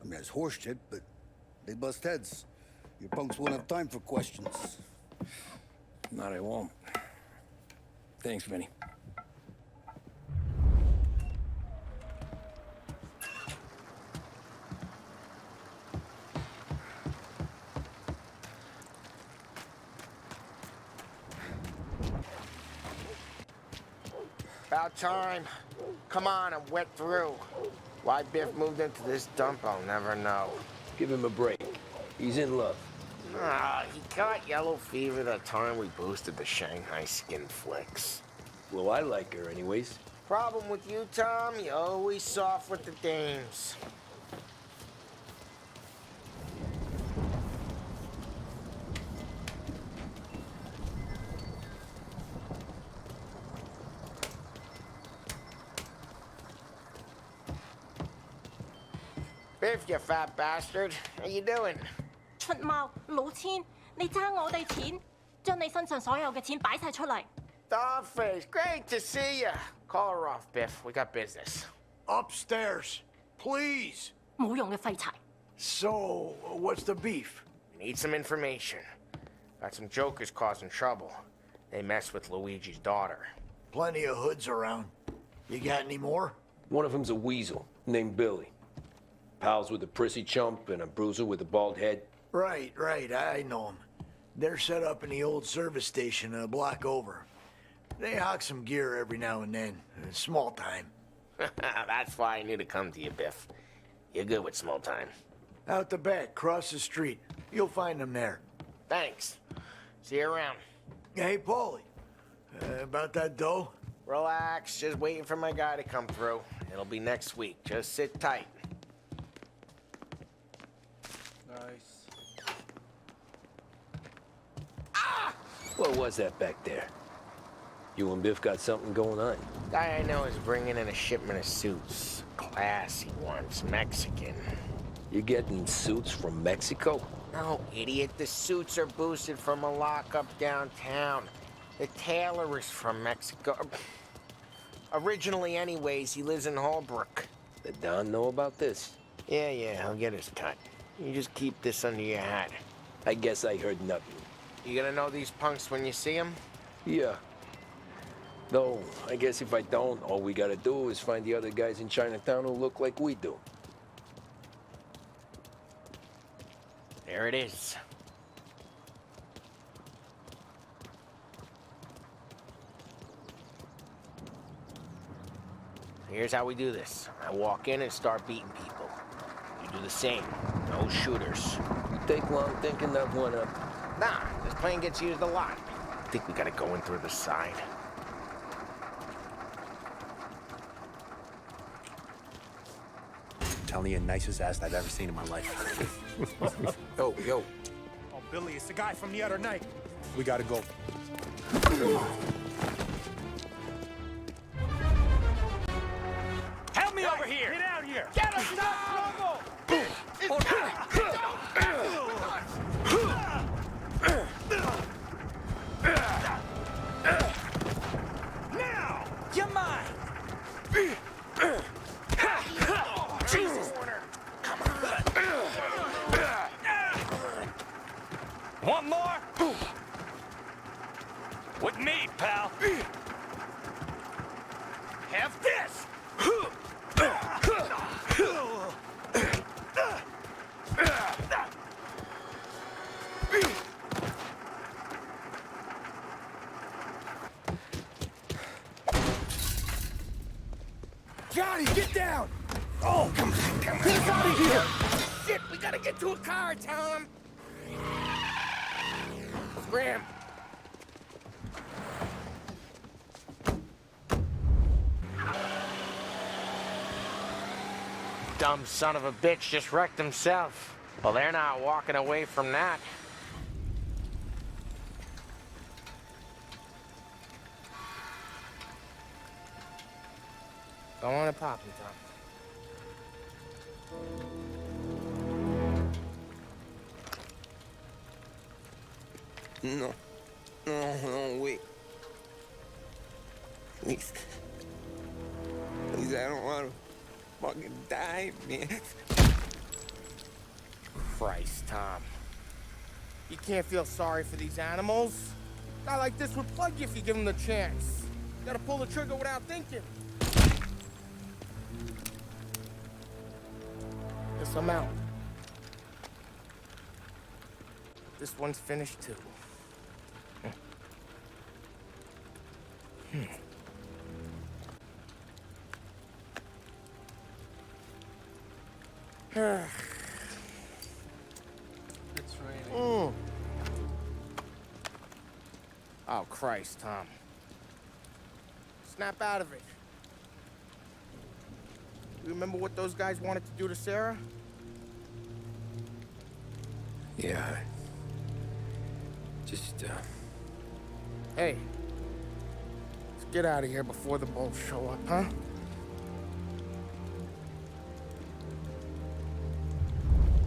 I mean, it's horse shit, but they bust heads. Your punks won't have time for questions. Not I won't. Thanks, Vinny. About time. Come on, I'm wet through. Why Biff moved into this dump, I'll never know. Give him a break. He's in love. He got yellow fever the time we boosted the Shanghai skin flicks. Well, I like her anyways. Problem with you, Tom, you always soft with the dames. Biff, you fat bastard. How you doing? 出貓老千，你爭我哋錢，將你身上所有嘅錢擺晒出嚟。Dogface, great to see you. Call her off, Biff. We got business. Upstairs, please. 冇用嘅廢柴。So, what's the beef? We need some information. Got some jokers causing trouble. They mess with Luigi's daughter. Plenty of hoods around. You got any more? One of them's a weasel named Billy. Pals with a prissy chump and a bruiser with a bald head. Right, I know them. They're set up in the old service station a block over. They hawk some gear every now and then. Small time. That's why I knew to come to you, Biff. You're good with small time. Out the back, cross the street. You'll find them there. Thanks. See you around. Hey, Paulie. About that dough? Relax. Just waiting for my guy to come through. It'll be next week. Just sit tight. Nice. What was that back there? You and Biff got something going on. Guy I know is bringing in a shipment of suits. Classy ones, Mexican. You getting suits from Mexico? No, idiot. The suits are boosted from a lockup downtown. The tailor is from Mexico. Originally, anyways, he lives in Holbrook. Did Don know about this? Yeah, he'll get his cut. You just keep this under your hat. I guess I heard nothing. You gonna know these punks when you see them? Yeah. Though, I guess if I don't, all we gotta do is find the other guys in Chinatown who look like we do. There it is. Here's how we do this. I walk in and start beating people. You do the same. No shooters. You take long thinking that one up. Nah, this plane gets used a lot. I think we gotta go in through the side. Telling you, nicest ass I've ever seen in my life. Yo. Oh, Billy, it's the guy from the other night. We gotta go. Help me over here! Get out here! Get him! Stop! Now! You're mine! Jesus! Come on! Want more? With me, pal. Have this! Johnny, get down! Oh, come on. Get us out of here! Shit, we gotta get to a car, Tom! Scram! Dumb son of a bitch just wrecked himself. Well, they're not walking away from that. Go on and pop him, Tom. No, wait. Please, I don't want to fucking die, man. Christ, Tom. You can't feel sorry for these animals. A guy like this would plug you if you give him the chance. You gotta pull the trigger without thinking. Guess I'm out. This one's finished too. It's raining. Oh, Christ, Tom. Snap out of it. You remember what those guys wanted to do to Sarah? Yeah. Just, Hey. Let's get out of here before the bulls show up, huh?